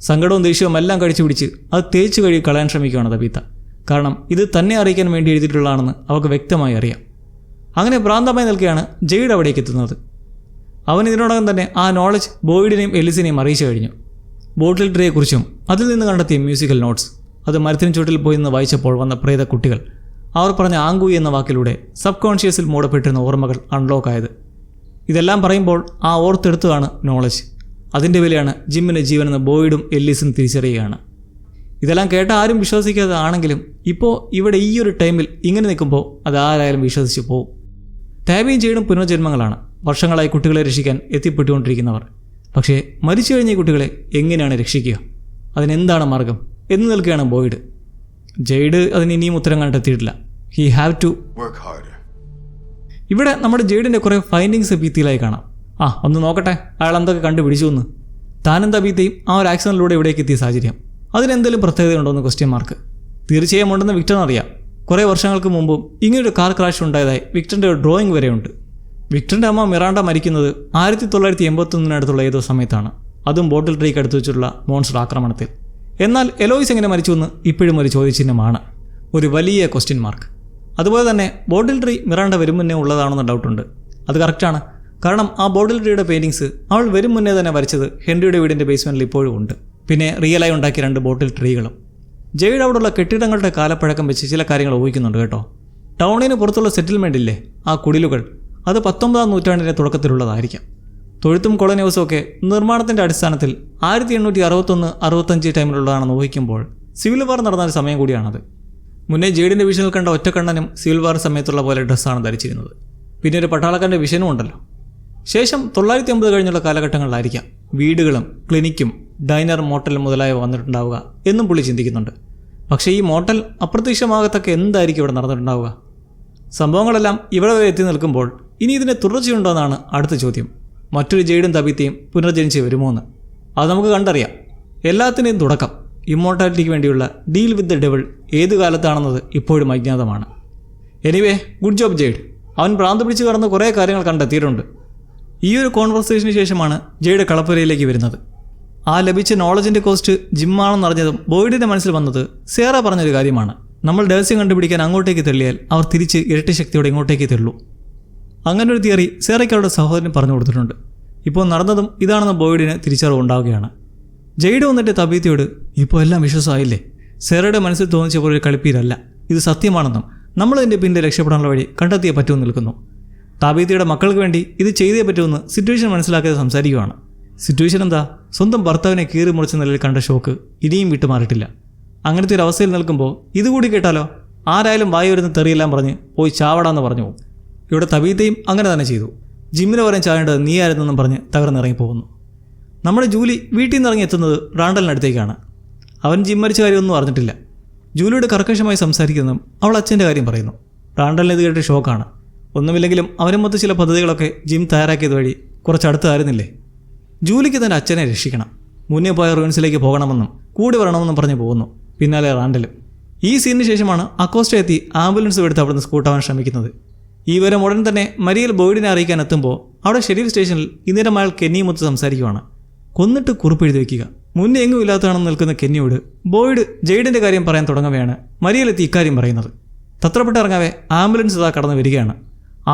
സങ്കടവും ദേഷ്യവും എല്ലാം കഴിച്ചു പിടിച്ച് അത് തേച്ച് കഴുകി കളയാൻ ശ്രമിക്കുകയാണ് തബീത്ത. കാരണം ഇത് തന്നെ അറിയിക്കാൻ വേണ്ടി എഴുതിയിട്ടുള്ളതാണെന്ന് അവൾക്ക് വ്യക്തമായി അറിയാം. അങ്ങനെ ഭ്രാന്തമായി നിൽക്കുകയാണ് ജെയ്ഡ് അവിടേക്ക് എത്തുന്നത്. അവൻ ഇതിനോടകം തന്നെ ആ നോളജ് ബോയ്ഡിനെയും എലിസിനെയും അറിയിച്ചു കഴിഞ്ഞു. ബോട്ടിൽ ട്രീയെക്കുറിച്ചും അതിൽ നിന്ന് കണ്ടെത്തിയ മ്യൂസിക്കൽ നോട്ട്സ്, അത് മരത്തിന് ചുവട്ടിൽ പോയി നിന്ന് വായിച്ചപ്പോൾ വന്ന പ്രേത കുട്ടികൾ, അവർ പറഞ്ഞ ആങ്കൂയി എന്ന വാക്കിലൂടെ സബ് കോൺഷ്യസിൽ മൂടപ്പെട്ടിരുന്ന ഓർമ്മകൾ അൺലോക്ക് ആയത്. ഇതെല്ലാം പറയുമ്പോൾ ആ ഓർത്തെടുത്തതാണ് നോളജ്. അതിൻ്റെ വിലയാണ് ജിമ്മിൻ്റെ ജീവനെന്ന് ബോയ്ഡും എല്ലിസും തിരിച്ചറിയുകയാണ്. ഇതെല്ലാം കേട്ട ആരും വിശ്വസിക്കാതെ ആണെങ്കിലും ഇപ്പോൾ ഇവിടെ ഈ ഒരു ടൈമിൽ ഇങ്ങനെ നിൽക്കുമ്പോൾ അതാരായാലും വിശ്വസിച്ച് പോവും. ടാബിയും ജെയ്ഡും പുനർജന്മങ്ങളാണ്. വർഷങ്ങളായി കുട്ടികളെ രക്ഷിക്കാൻ എത്തിപ്പെട്ടുകൊണ്ടിരിക്കുന്നവർ. പക്ഷേ മരിച്ചു കഴിഞ്ഞ കുട്ടികളെ എങ്ങനെയാണ് രക്ഷിക്കുക? അതിനെന്താണ് മാർഗം എന്ന് നിൽക്കുകയാണ് ബോയ്ഡ്. ജെയ്ഡ് അതിന് ഇനിയും ഉത്തരം കണ്ടെത്തിയിട്ടില്ല. He have to work hard. ഇവിടെ നമ്മുടെ ജെയ്ഡിൻ്റെ കുറേ ഫൈൻഡിങ്സ് ഭിത്തിയിലായി കാണാം. ഒന്ന് നോക്കട്ടെ അയാൾ എന്തൊക്കെ കണ്ടുപിടിച്ചു എന്ന്. താനും തബീത്തയും ആ ഒരു ആക്സിഡൻറ്റിലൂടെ ഇവിടേക്ക് എത്തിയ സാഹചര്യം, അതിനെന്തെങ്കിലും പ്രത്യേകതയുണ്ടോ എന്ന് ക്വസ്റ്റ്യൻ മാർക്ക്. തീർച്ചയായും ഉണ്ടെന്ന് വിക്ടറിനറിയാം. കുറേ വർഷങ്ങൾക്ക് മുമ്പും ഇങ്ങനൊരു കാർ ക്രാഷ് ഉണ്ടായതായി വിക്ടറിൻ്റെ ഒരു ഡ്രോയിങ് വരെയുണ്ട്. വിക്ടറിൻ്റെ അമ്മ മിറാണ്ട മരിക്കുന്നത് 1981 ഏതോ സമയത്താണ്. അതും ബോട്ടിൽ ട്രീക്ക് അടുത്ത് വെച്ചിട്ടുള്ള മോൺസ്റ്റർ ആക്രമണത്തിൽ. എന്നാൽ എലോയിസ് എങ്ങനെ മരിച്ചുവെന്ന് ഇപ്പോഴും ഒരു ചോദ്യചിഹ്നമാണ്, ഒരു വലിയ ക്വസ്റ്റ്യൻ മാർക്ക്. അതുപോലെ തന്നെ ബോട്ടിൽ ട്രീ മിറാണ്ട വരും മുന്നേ ഉള്ളതാണെന്ന് ഡൗട്ടുണ്ട്. അത് കറക്റ്റാണ്. കാരണം ആ ബോട്ടിൽ ട്രീയുടെ പെയിൻറ്റിങ്സ് അവൾ വരും മുന്നേ തന്നെ വരച്ചത് ഹെൻറിയുടെ വീടിൻ്റെ ബേസ്മെൻറ്റിൽ ഇപ്പോഴും ഉണ്ട്. പിന്നെ റിയലായി ഉണ്ടാക്കിയ 2 ബോട്ടിൽ ട്രീകളും. ജെയ്ഡ് അവിടെയുള്ള കെട്ടിടങ്ങളുടെ കാലപ്പഴക്കം വെച്ച് ചില കാര്യങ്ങൾ ഊഹിക്കുന്നുണ്ട് കേട്ടോ. ടൗണിന് പുറത്തുള്ള സെറ്റിൽമെൻ്റ് ഇല്ലേ, ആ കുടിലുകൾ, അത് 19-ാം നൂറ്റാണ്ടിൻ്റെ തുടക്കത്തിലുള്ളതായിരിക്കാം. തൊഴുത്തും കോളനി ഹൗസും ഒക്കെ നിർമ്മാണത്തിൻ്റെ അടിസ്ഥാനത്തിൽ 1861-65 ടൈമിലുള്ളതാണെന്ന് ഊഹിക്കുമ്പോൾ സിവിൽ വാർ നടന്ന ഒരു സമയം കൂടിയാണത്. മുന്നേ ജെയ്ഡിൻ്റെ വിഷനിൽ കണ്ട ഒറ്റക്കണ്ണനും സിവിൽ വാർ സമയത്തുള്ള പോലെ ഡ്രസ്സാണ് ധരിച്ചിരുന്നത്. പിന്നെ ഒരു പട്ടാളക്കാരൻ്റെ വിഷനും ഉണ്ടല്ലോ. ശേഷം 950 കഴിഞ്ഞുള്ള കാലഘട്ടങ്ങളിലായിരിക്കാം വീടുകളും ക്ലിനിക്കും ഡൈനർ മോട്ടൽ മുതലായവ വന്നിട്ടുണ്ടാവുക എന്നും പുള്ളി ചിന്തിക്കുന്നുണ്ട്. പക്ഷേ ഈ മോട്ടൽ അപ്രത്യക്ഷമാകത്തക്ക എന്തായിരിക്കും ഇവിടെ നടന്നിട്ടുണ്ടാവുക? സംഭവങ്ങളെല്ലാം ഇവിടെ വരെ എത്തി നിൽക്കുമ്പോൾ ഇനി ഇതിന് തുടർച്ചയുണ്ടോ എന്നാണ് അടുത്ത ചോദ്യം. മറ്റൊരു ജെയ്ഡും തബീത്തയും പുനർജനിച്ച് വരുമോ എന്ന് അത് നമുക്ക് കണ്ടറിയാം. എല്ലാത്തിൻ്റെയും തുടക്കം, ഇമ്മോർട്ടാലിറ്റിക്ക് വേണ്ടിയുള്ള ഡീൽ വിത്ത് ദ ഡെവിൾ ഏതു കാലത്താണെന്നത് ഇപ്പോഴും അജ്ഞാതമാണ്. Anyway, good job jade. അവൻ ഭ്രാന്ത് പിടിച്ച് കടന്ന് കുറേ കാര്യങ്ങൾ കണ്ടെത്തിയിട്ടുണ്ട്. ഈ ഒരു കോൺവെർസേഷന് ശേഷമാണ് ജെയ്ഡ് കളപ്പുരയിലേക്ക് വരുന്നത്. ആ ലഭിച്ച നോളജിൻ്റെ കോസ്റ്റ് ജിമ്മാണെന്നറിഞ്ഞതും ബോയ്ഡിൻ്റെ മനസ്സിൽ വന്നത് സേറ പറഞ്ഞൊരു കാര്യമാണ്. നമ്മൾ രഹസ്യം കണ്ടുപിടിക്കാൻ അങ്ങോട്ടേക്ക് തള്ളിയാൽ അവർ തിരിച്ച് ഇരട്ടി ശക്തിയോടെ ഇങ്ങോട്ടേക്ക് തള്ളൂ. അങ്ങനെ ഒരു തിയറി സേറയ്ക്ക് അവരുടെ സഹോദരൻ പറഞ്ഞു കൊടുത്തിട്ടുണ്ട്. ഇപ്പോൾ നടന്നതും ഇതാണെന്ന് ബോയ്ഡിന് തിരിച്ചറിവുണ്ടാവുകയാണ്. ജെയ്ഡ് വന്നിട്ട് തബീത്തയോട് ഇപ്പോൾ എല്ലാം വിശ്വാസമായില്ലേ? സേറയുടെ മനസ്സിൽ തോന്നിച്ച പോലെ ഒരു കളിപ്പീരല്ല, ഇത് സത്യമാണെന്നും നമ്മളതിൻ്റെ പിന്നിൽ രക്ഷപ്പെടാനുള്ള വഴി കണ്ടെത്തിയേ പറ്റുമെന്ന് നിൽക്കുന്നു. തബീത്തയുടെ മക്കൾക്ക് വേണ്ടി ഇത് ചെയ്തേ പറ്റുമെന്ന് സിറ്റുവേഷൻ മനസ്സിലാക്കാതെ സംസാരിക്കുകയാണ്. സിറ്റുവേഷൻ എന്താ? സ്വന്തം ഭർത്താവിനെ കീറി മുറിച്ച നിലയിൽ കണ്ട ഷോക്ക് ഇനിയും വിട്ടുമാറിയിട്ടില്ല. അങ്ങനത്തെ ഒരു അവസ്ഥയിൽ നിൽക്കുമ്പോൾ ഇതുകൂടി കേട്ടാലോ, ആരായാലും വായി വരുന്ന തെറിയെല്ലാം പറഞ്ഞ് പോയി ചാവടാന്ന് പറഞ്ഞു പോകും. ഇവിടെ തബീത്തയും അങ്ങനെ തന്നെ ചെയ്തു. ജിമ്മിന് പറയാൻ ചാവേണ്ടത് നീ ആയിരുന്നെന്നും പറഞ്ഞ് തകർന്നിറങ്ങി പോകുന്നു. നമ്മുടെ ജൂലി വീട്ടിൽ നിന്ന് ഇറങ്ങി എത്തുന്നത് റാണ്ടലിനടുത്തേക്കാണ്. അവൻ ജിം മരിച്ച കാര്യമൊന്നും അറിഞ്ഞിട്ടില്ല. ജൂലിയോട് കർക്കശമായി സംസാരിക്കുന്നതും അവൾ അച്ഛൻ്റെ കാര്യം പറയുന്നു. റാണ്ടലിന് ഇത് കേട്ട് ഷോക്കാണ്. ഒന്നുമില്ലെങ്കിലും അവരെ മൊത്തം ചില പദ്ധതികളൊക്കെ ജിം തയ്യാറാക്കിയത് വഴി കുറച്ചടുത്തായിരുന്നില്ലേ. ജൂലിക്ക് തൻ്റെ അച്ഛനെ രക്ഷിക്കണം, മുന്നേ പോയ റൂയിൻസിലേക്ക് പോകണമെന്നും കൂടി വരണമെന്നും പറഞ്ഞ് പോകുന്നു. പിന്നാലെ റാണ്ടലും. ഈ സീനിന് ശേഷമാണ് അക്കോസ്റ്റ എത്തി ആംബുലൻസ് എടുത്ത് അവിടുന്ന് സ്കൂട്ടാവാൻ ശ്രമിക്കുന്നത്. ഈ വിവരം ഉടൻ തന്നെ മരിയൽ ബോയ്ഡിനെ അറിയിക്കാൻ എത്തുമ്പോൾ അവിടെ ഷെരീഫ് സ്റ്റേഷനിൽ ഇന്നേരം അയാൾ കെന്നിയുമൊത്ത് സംസാരിക്കുവാണ്. കൊന്നിട്ട് കുറിപ്പ് എഴുതി വയ്ക്കുക. മുന്നേ എങ്ങും ഇല്ലാത്തതാണെന്ന് നിൽക്കുന്ന കെന്നിയോട് ബോയ്ഡ് ജെയ്ഡിൻ്റെ കാര്യം പറയാൻ തുടങ്ങവെയാണ് മരിയലെത്തി ഇക്കാര്യം പറയുന്നത്. തത്രപ്പെട്ട് ഇറങ്ങാവെ ആംബുലൻസ് ഇതാ കടന്നു വരികയാണ്.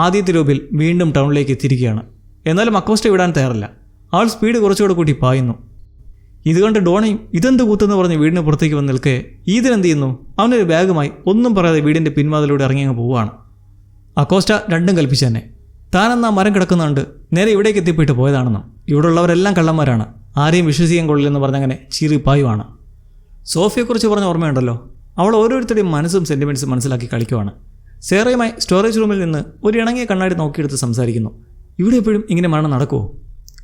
ആദ്യത്തെ രൂപിൽ വീണ്ടും ടൗണിലേക്ക് എത്തിയിരിക്കുകയാണ്. എന്നാലും അക്കോസ്റ്റ വിടാൻ തയ്യാറല്ല. ആൾ സ്പീഡ് കുറച്ചുകൂടെ കൂട്ടി പായുന്നു. ഇത് കണ്ട് ഡോണയും ഇതെന്ത് കൂത്തെന്ന് പറഞ്ഞ് വീടിന് പുറത്തേക്ക് വന്ന് നിൽക്കേ ഈതിനെന്ത് ചെയ്യുന്നു? അവനൊരു ബാഗുമായി ഒന്നും പറയാതെ വീടിൻ്റെ പിൻവാതിലൂടെ ഇറങ്ങിയങ്ങ് പോവുകയാണ്. അക്കോസ്റ്റ രണ്ടും കൽപ്പിച്ചു തന്നെ. താനെന്നാ മരം കിടക്കുന്നുണ്ട് നേരെ ഇവിടേക്ക് എത്തിപ്പോയിട്ട് പോയതാണെന്നും ഇവിടെയുള്ളവരെല്ലാം കള്ളന്മാരാണ്, ആരെയും വിശ്വസിക്കാൻ കൊള്ളില്ലെന്ന് പറഞ്ഞങ്ങനെ ചീറിപ്പായുവാണ്. സോഫിയെക്കുറിച്ച് പറഞ്ഞ ഓർമ്മയുണ്ടല്ലോ, അവൾ ഓരോരുത്തരുടെയും മനസ്സും സെൻറ്റിമെൻറ്റ്സും മനസ്സിലാക്കി കളിക്കുവാണ്. സേറയുമായി സ്റ്റോറേജ് റൂമിൽ നിന്ന് ഒരു ഇണങ്ങിയ കണ്ണാടി നോക്കിയെടുത്ത് സംസാരിക്കുന്നു. ഇവിടെ എപ്പോഴും ഇങ്ങനെ മരണം നടക്കുമോ?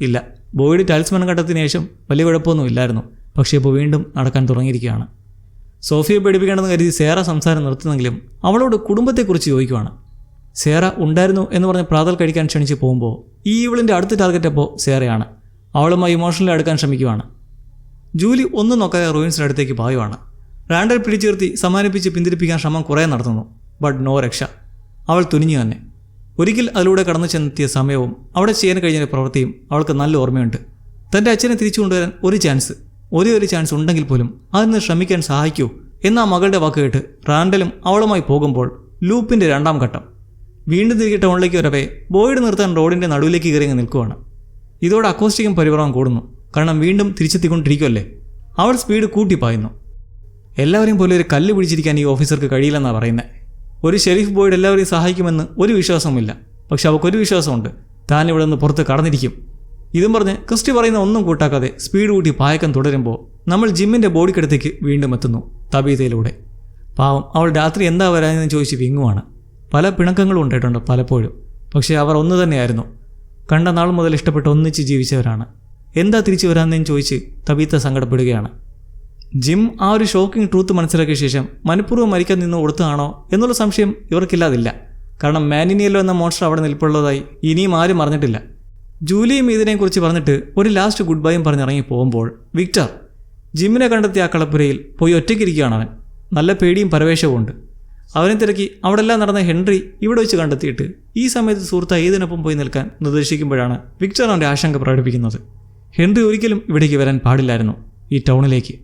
ഇല്ല, ബോയ്ഡ് ടാലിസ്മാൻ കണ്ടതിന് ശേഷം വലിയ കുഴപ്പമൊന്നും ഇല്ലായിരുന്നു. പക്ഷേ ഇപ്പോൾ വീണ്ടും നടക്കാൻ തുടങ്ങിയിരിക്കുകയാണ്. സോഫിയെ പേടിപ്പിക്കേണ്ടെന്ന് കരുതി സേറ സംസാരം നിർത്തുന്നെങ്കിലും അവളോട് കുടുംബത്തെക്കുറിച്ച് ചോദിക്കുവാണ്. സേറ ഉണ്ടായിരുന്നു എന്ന് പറഞ്ഞ് പ്രാതൽ കഴിക്കാൻ ക്ഷണിച്ച് പോകുമ്പോൾ ഈ ഇവളിൻ്റെ അടുത്ത ടാർഗറ്റ് അപ്പോൾ സേറയാണ്. അവളുമായി ഇമോഷണലി അടുക്കാൻ ശ്രമിക്കുവാണ്. ജൂലി ഒന്നും നോക്കാതെ റൂയിൻസിൻ്റെ അടുത്തേക്ക് പായുവാണ്. റാണ്ടൽ പിടിച്ചിർത്തി സമാനിപ്പിച്ച് പിന്തിരിപ്പിക്കാൻ ശ്രമം കുറേ നടത്തുന്നു. ബട്ട് നോ രക്ഷ. അവൾ തുനിഞ്ഞു തന്നെ. ഒരിക്കൽ അതിലൂടെ കടന്നു ചെന്നെത്തിയ സമയവും അവിടെ ചെയ്യാൻ കഴിഞ്ഞ പ്രവൃത്തിയും അവൾക്ക് നല്ല ഓർമ്മയുണ്ട്. തൻ്റെ അച്ഛനെ തിരിച്ചു കൊണ്ടുവരാൻ ഒരു ചാൻസ് ഉണ്ടെങ്കിൽ പോലും അതിന് ശ്രമിക്കാൻ സഹായിക്കൂ എന്ന മകളുടെ വാക്ക് കേട്ട് റാണ്ടലും അവളുമായി പോകുമ്പോൾ ലൂപ്പിൻ്റെ രണ്ടാം ഘട്ടം. വീണ്ടും തിരികെ ടൗണിലേക്ക് വരവേ ബോയ്ഡ് നിർത്താൻ റോഡിൻ്റെ നടുവിലേക്ക് കയറി നിൽക്കുവാണ്. ഇതോടെ അക്കോസ്റ്റിക്കും പരിഭ്രമം കൂടുന്നു. കാരണം വീണ്ടും തിരിച്ചെത്തിക്കൊണ്ടിരിക്കുമല്ലേ. അവൾ സ്പീഡ് കൂട്ടിപ്പായുന്നു. എല്ലാവരെയും പോലെ ഒരു കല്ല് പിടിച്ചിരിക്കാൻ ഈ ഓഫീസർക്ക് കഴിയില്ലെന്നാണ് പറയുന്നത്. ഒരു ഷെരീഫ് ബോയ്ഡ് എല്ലാവരെയും സഹായിക്കുമെന്ന് ഒരു വിശ്വാസവുമില്ല. പക്ഷെ അവൾക്കൊരു വിശ്വാസമുണ്ട്, താൻ ഇവിടെ നിന്ന് പുറത്ത് കടന്നിരിക്കും. ഇതും പറഞ്ഞ് ക്രിസ്റ്റി പറയുന്ന ഒന്നും കൂട്ടാക്കാതെ സ്പീഡ് കൂട്ടി പായക്കം തുടരുമ്പോൾ നമ്മൾ ജിമ്മിൻ്റെ ബോഡിക്കടുത്തേക്ക് വീണ്ടും എത്തുന്നു. തബീതയിലൂടെ. പാവം, അവൾ രാത്രി എന്താ വരാനെന്ന് ചോദിച്ച് വിങ്ങുവാണ്. പല പിണക്കങ്ങളും ഉണ്ടായിട്ടുണ്ട് പലപ്പോഴും. പക്ഷേ അവർ ഒന്ന് തന്നെയായിരുന്നു. കണ്ട നാൾ മുതൽ ഇഷ്ടപ്പെട്ട് ഒന്നിച്ച് ജീവിച്ചവരാണ്. എന്താ തിരിച്ചു വരാമെന്ന് ചോദിച്ച് തബീത്ത സങ്കടപ്പെടുകയാണ്. ജിം ആ ഒരു ഷോക്കിംഗ് ട്രൂത്ത് മനസ്സിലാക്കിയ ശേഷം മനഃപൂർവ്വം മരിക്കാൻ നിന്ന് കൊടുത്തതാണോ എന്നുള്ള സംശയം ഇവർക്കില്ലാതില്ല. കാരണം മാനിനിയല്ലോ എന്ന മോൺസ്റ്റർ അവിടെ നിൽപ്പുള്ളതായി ഇനിയും ആരും അറിഞ്ഞിട്ടില്ല. ജൂലിയും ഇതിനെക്കുറിച്ച് പറഞ്ഞിട്ട് ഒരു ലാസ്റ്റ് ഗുഡ് ബൈയും പറഞ്ഞിറങ്ങി പോകുമ്പോൾ വിക്ടർ ജിമ്മിനെ കണ്ടെത്തിയ ആ കളപ്പുരയിൽ പോയി ഒറ്റയ്ക്കിരിക്കുകയാണ്. അവൻ നല്ല പേടിയും പരവേശവും ഉണ്ട്. അവനെ തിരക്കി അവിടെല്ലാം നടന്ന ഹെൻറി ഇവിടെ വെച്ച് കണ്ടെത്തിയിട്ട് ഈ സമയത്ത് സുഹൃത്ത് ഏതിനൊപ്പം പോയി നിൽക്കാൻ നിർദ്ദേശിക്കുമ്പോഴാണ് വിക്ടർ അവൻ്റെ ആശങ്ക പ്രകടിപ്പിക്കുന്നത്. ഹെൻറി ഒരിക്കലും ഇവിടേക്ക് വരാൻ പാടില്ലായിരുന്നു, ഈ ടൗണിലേക്ക്.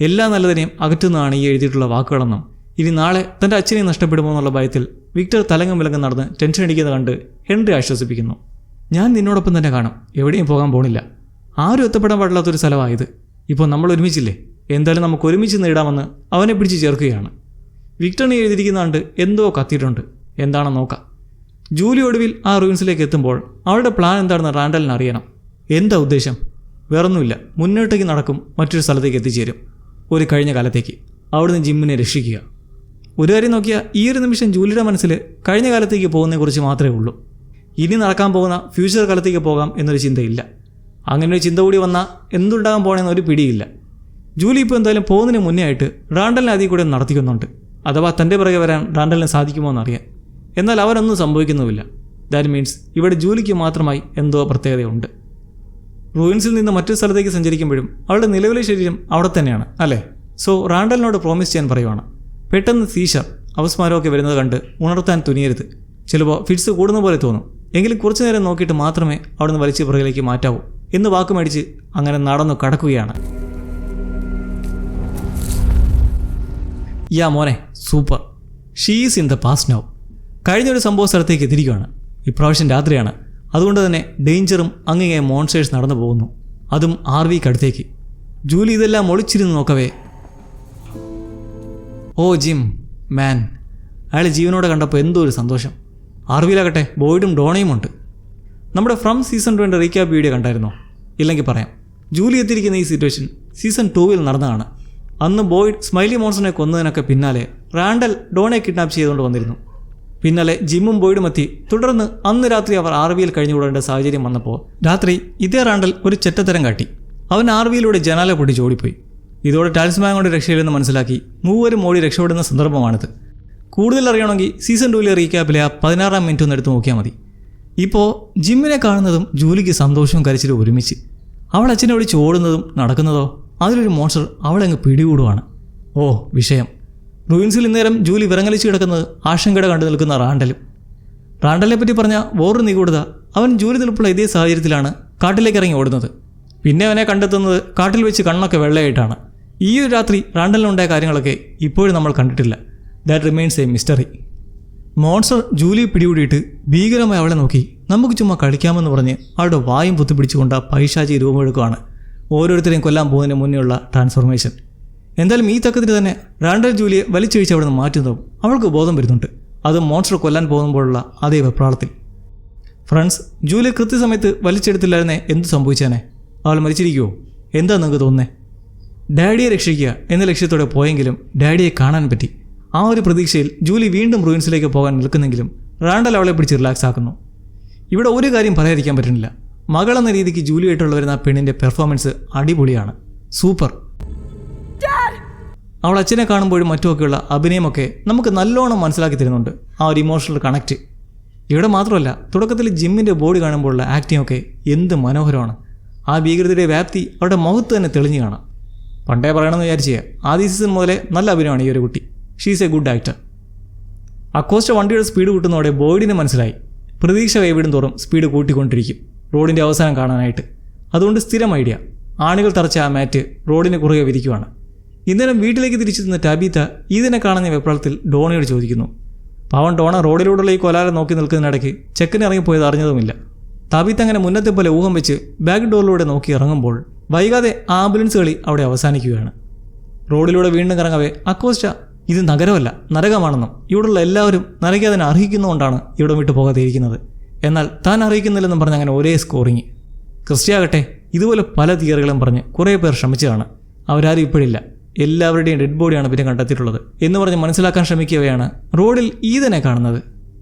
എല്ലാ നല്ലതിനെയും അകറ്റുന്നതാണ് ഈ എഴുതിയിട്ടുള്ള വാക്കുകളെന്നും ഇനി നാളെ തൻ്റെ അച്ഛനെ നഷ്ടപ്പെടുമോ എന്നുള്ള ഭയത്തിൽ വിക്ടർ തലങ്ങും വിലങ്ങും നടന്ന് ടെൻഷൻ അടിക്കുന്നത് കണ്ട് ഹെൻറി ആശ്വസിപ്പിക്കുന്നു. ഞാൻ നിന്നോടൊപ്പം തന്നെ കാണും, എവിടെയും പോകാൻ പോണില്ല. ആരും എത്തപ്പെടാൻ പാടില്ലാത്തൊരു സ്ഥലമായത്. ഇപ്പോൾ നമ്മൾ ഒരുമിച്ചില്ലേ, എന്തായാലും നമുക്ക് ഒരുമിച്ച് നേടാമെന്ന് അവനെ പിടിച്ച് ചേർക്കുകയാണ്. വിക്ടറിനെ എഴുതിയിരിക്കുന്നാണ്ട് എന്തോ കത്തിയിട്ടുണ്ട്, എന്താണെന്ന് നോക്കാം. ജൂലി ഒടുവിൽ ആ റൂയിൻസിലേക്ക് എത്തുമ്പോൾ അവളുടെ പ്ലാൻ എന്താണെന്ന് റാണ്ടലിന് അറിയണം. എന്താ ഉദ്ദേശം? വേറൊന്നുമില്ല, മുന്നോട്ടേക്ക് നടക്കും, മറ്റൊരു സ്ഥലത്തേക്ക് എത്തിച്ചേരും. ഒരു കഴിഞ്ഞ കാലത്തേക്ക് അവിടുന്ന് ജിമ്മിനെ രക്ഷിക്കുക. ഒരു കാര്യം നോക്കിയാൽ ഈ ഒരു നിമിഷം ജൂലിയുടെ മനസ്സിൽ കഴിഞ്ഞ കാലത്തേക്ക് പോകുന്നതിനെക്കുറിച്ച് മാത്രമേ ഉള്ളൂ. ഇനി നടക്കാൻ പോകുന്ന ഫ്യൂച്ചർ കാലത്തേക്ക് പോകാം എന്നൊരു ചിന്തയില്ല. അങ്ങനെ ഒരു ചിന്ത കൂടി വന്നാൽ എന്തുണ്ടാകാൻ പോകണമെന്നൊരു പിടിയില്ല. ജൂലി ഇപ്പോൾ എന്തായാലും പോകുന്നതിന് മുന്നേ ആയിട്ട് റാണ്ടലിനെ അതിൽ കൂടെ നടത്തിക്കുന്നുണ്ട്. അഥവാ തൻ്റെ പിറകെ വരാൻ റാണ്ടലിന് സാധിക്കുമോ എന്നറിയാൻ. എന്നാൽ അവരൊന്നും സംഭവിക്കുന്നുമില്ല. ദാറ്റ് മീൻസ് ഇവിടെ ജൂലിക്ക് മാത്രമായി എന്തോ പ്രത്യേകതയുണ്ട്. റൂയിൻസിൽ നിന്ന് മറ്റൊരു സ്ഥലത്തേക്ക് സഞ്ചരിക്കുമ്പോഴും അവളുടെ നിലവിലെ ശരീരം അവിടെ തന്നെയാണ് അല്ലേ. സോ റാണ്ടലിനോട് പ്രോമിസ് ചെയ്യാൻ പറയുവാണ്. പെട്ടെന്ന് സീഷർ അവസ്മാരമൊക്കെ വരുന്നത് കണ്ട് ഉണർത്താൻ തുനിയരുത്. ചിലപ്പോൾ ഫിറ്റ്സ് കൂടുന്ന പോലെ തോന്നും. എങ്കിലും കുറച്ചു നേരം നോക്കിയിട്ട് മാത്രമേ അവിടുന്ന് വലിച്ചു പുറകിലേക്ക് മാറ്റാവൂ എന്ന് വാക്ക് മേടിച്ച് അങ്ങനെ നടന്നു കടക്കുകയാണ്. യാ മോനെ, super. She's in the past now. കഴിഞ്ഞൊരു സംഭവ സ്ഥലത്തേക്ക് എത്തിരിക്കുകയാണ്. ഇപ്രാവശ്യം രാത്രിയാണ്. അതുകൊണ്ട് തന്നെ ഡേഞ്ചറും അങ്ങേ മോൺസ്റ്റേഴ്സ് നടന്നു പോകുന്നു. അതും RVക്ക് അടുത്തേക്ക്. ജൂലി ഇതെല്ലാം ഒളിച്ചിരുന്ന് നോക്കവേ, ഓ ജിം മാൻ, അയാൾ ജീവനോടെ കണ്ടപ്പോൾ എന്തോ ഒരു സന്തോഷം. RVയിലാകട്ടെ ബോയ്ഡും ഡോണയും ഉണ്ട്. നമ്മുടെ ഫ്രം സീസൺ 2 റീക്യാപ്പ് വീഡിയോ കണ്ടായിരുന്നോ? ഇല്ലെങ്കിൽ പറയാം. ജൂലി എത്തിയിരിക്കുന്ന ഈ സിറ്റുവേഷൻ സീസൺ 2 നടന്നതാണ്. അന്ന് ബോയ്ഡ് സ്മൈലി മോൺസണിനെ കൊന്നതിനൊക്കെ പിന്നാലെ റാണ്ടൽ ഡോണയെ കിഡ്നാപ്പ് ചെയ്തുകൊണ്ട് വന്നിരുന്നു. പിന്നാലെ ജിമ്മും ബോയ്ഡും എത്തി. തുടർന്ന് അന്ന് രാത്രി അവർ RVയിൽ കഴിഞ്ഞുകൂടേണ്ട സാഹചര്യം വന്നപ്പോൾ രാത്രി ഇതേ റാണ്ടൽ ഒരു ചെറ്റത്തരം കാട്ടി. അവൻ RVയിലൂടെ ജനാല പൊട്ടിച്ച് ഓടിപ്പോയി. ഇതോടെ ടാലിസ്മാൻ കൊണ്ട് രക്ഷയില്ലെന്ന് മനസ്സിലാക്കി മൂവരും ഓടി രക്ഷപ്പെടുന്ന സന്ദർഭമാണിത്. കൂടുതൽ അറിയണമെങ്കിൽ സീസൺ 2 റീക്യാപ്പിലെ ആ 16-ാം മിനിറ്റ് ഒന്ന് എടുത്ത് നോക്കിയാൽ മതി. ഇപ്പോൾ ജിമ്മിനെ കാണുന്നതും ജൂലിക്ക് സന്തോഷവും കരച്ചിലും ഒരുമിച്ച്. അവൾ അച്ഛനെ വിളിച്ച് ഓടുന്നതും നടക്കുന്നതോ അതിലൊരു മോൺസ്റ്റർ അവളങ്ങ് പിടികൂടുവാണ്. ഓ വിഷയം. റൂയിൻസിൽ ഇന്നേരം ജൂലി വിറങ്ങലിച്ച് കിടക്കുന്നത് ആശങ്കയുടെ കണ്ടു നിൽക്കുന്ന റാണ്ടലിനെ പറ്റി പറഞ്ഞ വേറൊരു നിഗൂഢത, അവൻ ജൂലി നിൽപ്പുള്ള ഇതേ സാഹചര്യത്തിലാണ് കാട്ടിലേക്ക് ഇറങ്ങി ഓടുന്നത്. പിന്നെ അവനെ കണ്ടെത്തുന്നത് കാട്ടിൽ വെച്ച് കണ്ണൊക്കെ വെള്ളയായിട്ടാണ്. ഈ ഒരു രാത്രി റാണ്ടലിനുണ്ടായ കാര്യങ്ങളൊക്കെ ഇപ്പോഴും നമ്മൾ കണ്ടിട്ടില്ല. That remains a mystery. Monster ജൂലിയെ പിടികൂടിയിട്ട് ഭീകരമായി അവളെ നോക്കി നമുക്ക് ചുമ്മാ കളിക്കാമെന്ന് പറഞ്ഞ് അവളുടെ വായും പൊത്തിപ്പിടിച്ചുകൊണ്ട് പൈശാചി രൂപമെടുക്കുകയാണ്. ഓരോരുത്തരെയും കൊല്ലാൻ പോകുന്നതിന് മുന്നേയുള്ള ട്രാൻസ്ഫോർമേഷൻ. എന്തായാലും ഈ തക്കത്തിന് തന്നെ റാണ്ടൽ ജൂലിയെ വലിച്ചഴിച്ച് അവിടെ നിന്ന് മാറ്റുന്നതും അവൾക്ക് ബോധം വരുന്നുണ്ട്. അത് മോൺസ്റ്റർ കൊല്ലാൻ പോകുമ്പോഴുള്ള അതേ വെപ്രാളത്തിൽ. ഫ്രണ്ട്സ്, ജൂലിയെ കൃത്യസമയത്ത് വലിച്ചെടുത്തില്ലായിരുന്നേ എന്ത് സംഭവിച്ചേനെ? അവൾ മരിച്ചിരിക്കുമോ? എന്താ നിങ്ങൾക്ക് തോന്നുന്നേ? ഡാഡിയെ രക്ഷിക്കുക എന്ന ലക്ഷ്യത്തോടെ പോയെങ്കിലും ഡാഡിയെ കാണാൻ പറ്റി. ആ ഒരു പ്രതീക്ഷയിൽ ജൂലി വീണ്ടും റൂയിൻസിലേക്ക് പോകാൻ നിൽക്കുന്നെങ്കിലും റാണ്ടൽ അവളെ പിടിച്ച് റിലാക്സ് ആക്കുന്നു. ഇവിടെ ഒരു കാര്യം പറയാതിരിക്കാൻ പറ്റുന്നില്ല. മകളെന്ന രീതിക്ക് ജൂലിയായിട്ടുള്ള വരുന്ന പെണ്ണിൻ്റെ പെർഫോമൻസ് അടിപൊളിയാണ്. സൂപ്പർ. അവൾ അച്ഛനെ കാണുമ്പോഴും മറ്റുമൊക്കെയുള്ള അഭിനയമൊക്കെ നമുക്ക് നല്ലോണം മനസ്സിലാക്കി തരുന്നുണ്ട്. ആ ഒരു ഇമോഷണൽ കണക്റ്റ്. ഇവിടെ മാത്രമല്ല, തുടക്കത്തിൽ ജിമ്മിൻ്റെ ബോഡി കാണുമ്പോഴുള്ള ആക്ടിംഗ് ഒക്കെ എന്ത് മനോഹരമാണ്. ആ ഭീകരതയുടെ വ്യാപ്തി അവരുടെ മുഖത്ത് തന്നെ തെളിഞ്ഞു കാണാം. പണ്ടേ പറയണമെന്ന് വിചാരിച്ചേ, ആദ്യ സീസൺ മുതലേ നല്ല അഭിനയമാണ് ഈ ഒരു കുട്ടി. She's a good actor. Acosta വണ്ടിയുടെ സ്പീഡ് കൂട്ടുന്നതോടെ ബോയ്ഡിന് മനസ്സിലായി പ്രതീക്ഷ കൈവിടും തോറും സ്പീഡ് കൂട്ടിക്കൊണ്ടിരിക്കും റോഡിൻ്റെ അവസാനം കാണാനായിട്ട്. അതുകൊണ്ട് സ്ഥിരം ഐഡിയ. ആണികൾ തറച്ച ആ മാറ്റ് റോഡിന് കുറുകെ വിരിക്കുവാണ്. ഇന്നേരം വീട്ടിലേക്ക് തിരിച്ചെത്തുന്ന ടാബീത്ത ഇതിനെ കാണുന്ന വെപ്രാളത്തിൽ ഡോണയോട് ചോദിക്കുന്നു. പാവൻ ഡോണ റോഡിലൂടെയുള്ള ഈ കൊലാരം നോക്കി നിൽക്കുന്നതിനിടയ്ക്ക് ചെക്കൻ ഇറങ്ങിപ്പോയത് അറിഞ്ഞതുമില്ല. താബീത്ത അങ്ങനെ മുന്നത്തെ പോലെ ഊഹം വെച്ച് ബാക്ക് ഡോറിലൂടെ നോക്കി ഇറങ്ങുമ്പോൾ വൈകാതെ ആംബുലൻസ് കളി അവിടെ അവസാനിക്കുകയാണ്. റോഡിലൂടെ വീണ്ടും കറങ്ങവേ അക്കോസ്റ്റ ഇത് നഗരമല്ല നരകമാണെന്നും ഇവിടെയുള്ള എല്ലാവരും നരകതിനെ അർഹിക്കുന്നതുകൊണ്ടാണ് ഇവിടെ വിട്ടു പോകാതിരിക്കുന്നത്, എന്നാൽ താൻ അറിയിക്കുന്നില്ലെന്നും പറഞ്ഞ് അങ്ങനെ ഒരേ സ്കോറിങ്. ക്രിസ്റ്റിയാകട്ടെ ഇതുപോലെ പല തിയറികളും പറഞ്ഞ് കുറേ പേർ ശ്രമിച്ചതാണ്. അവരാരും ഇപ്പോഴില്ല. എല്ലാവരുടെയും ഡെഡ് ബോഡിയാണ് പിന്നെ കണ്ടെത്തിയിട്ടുള്ളത് എന്ന് പറഞ്ഞ് മനസ്സിലാക്കാൻ ശ്രമിക്കുകയാണ് റോഡിൽ ഈതനെ കാണുന്നത്.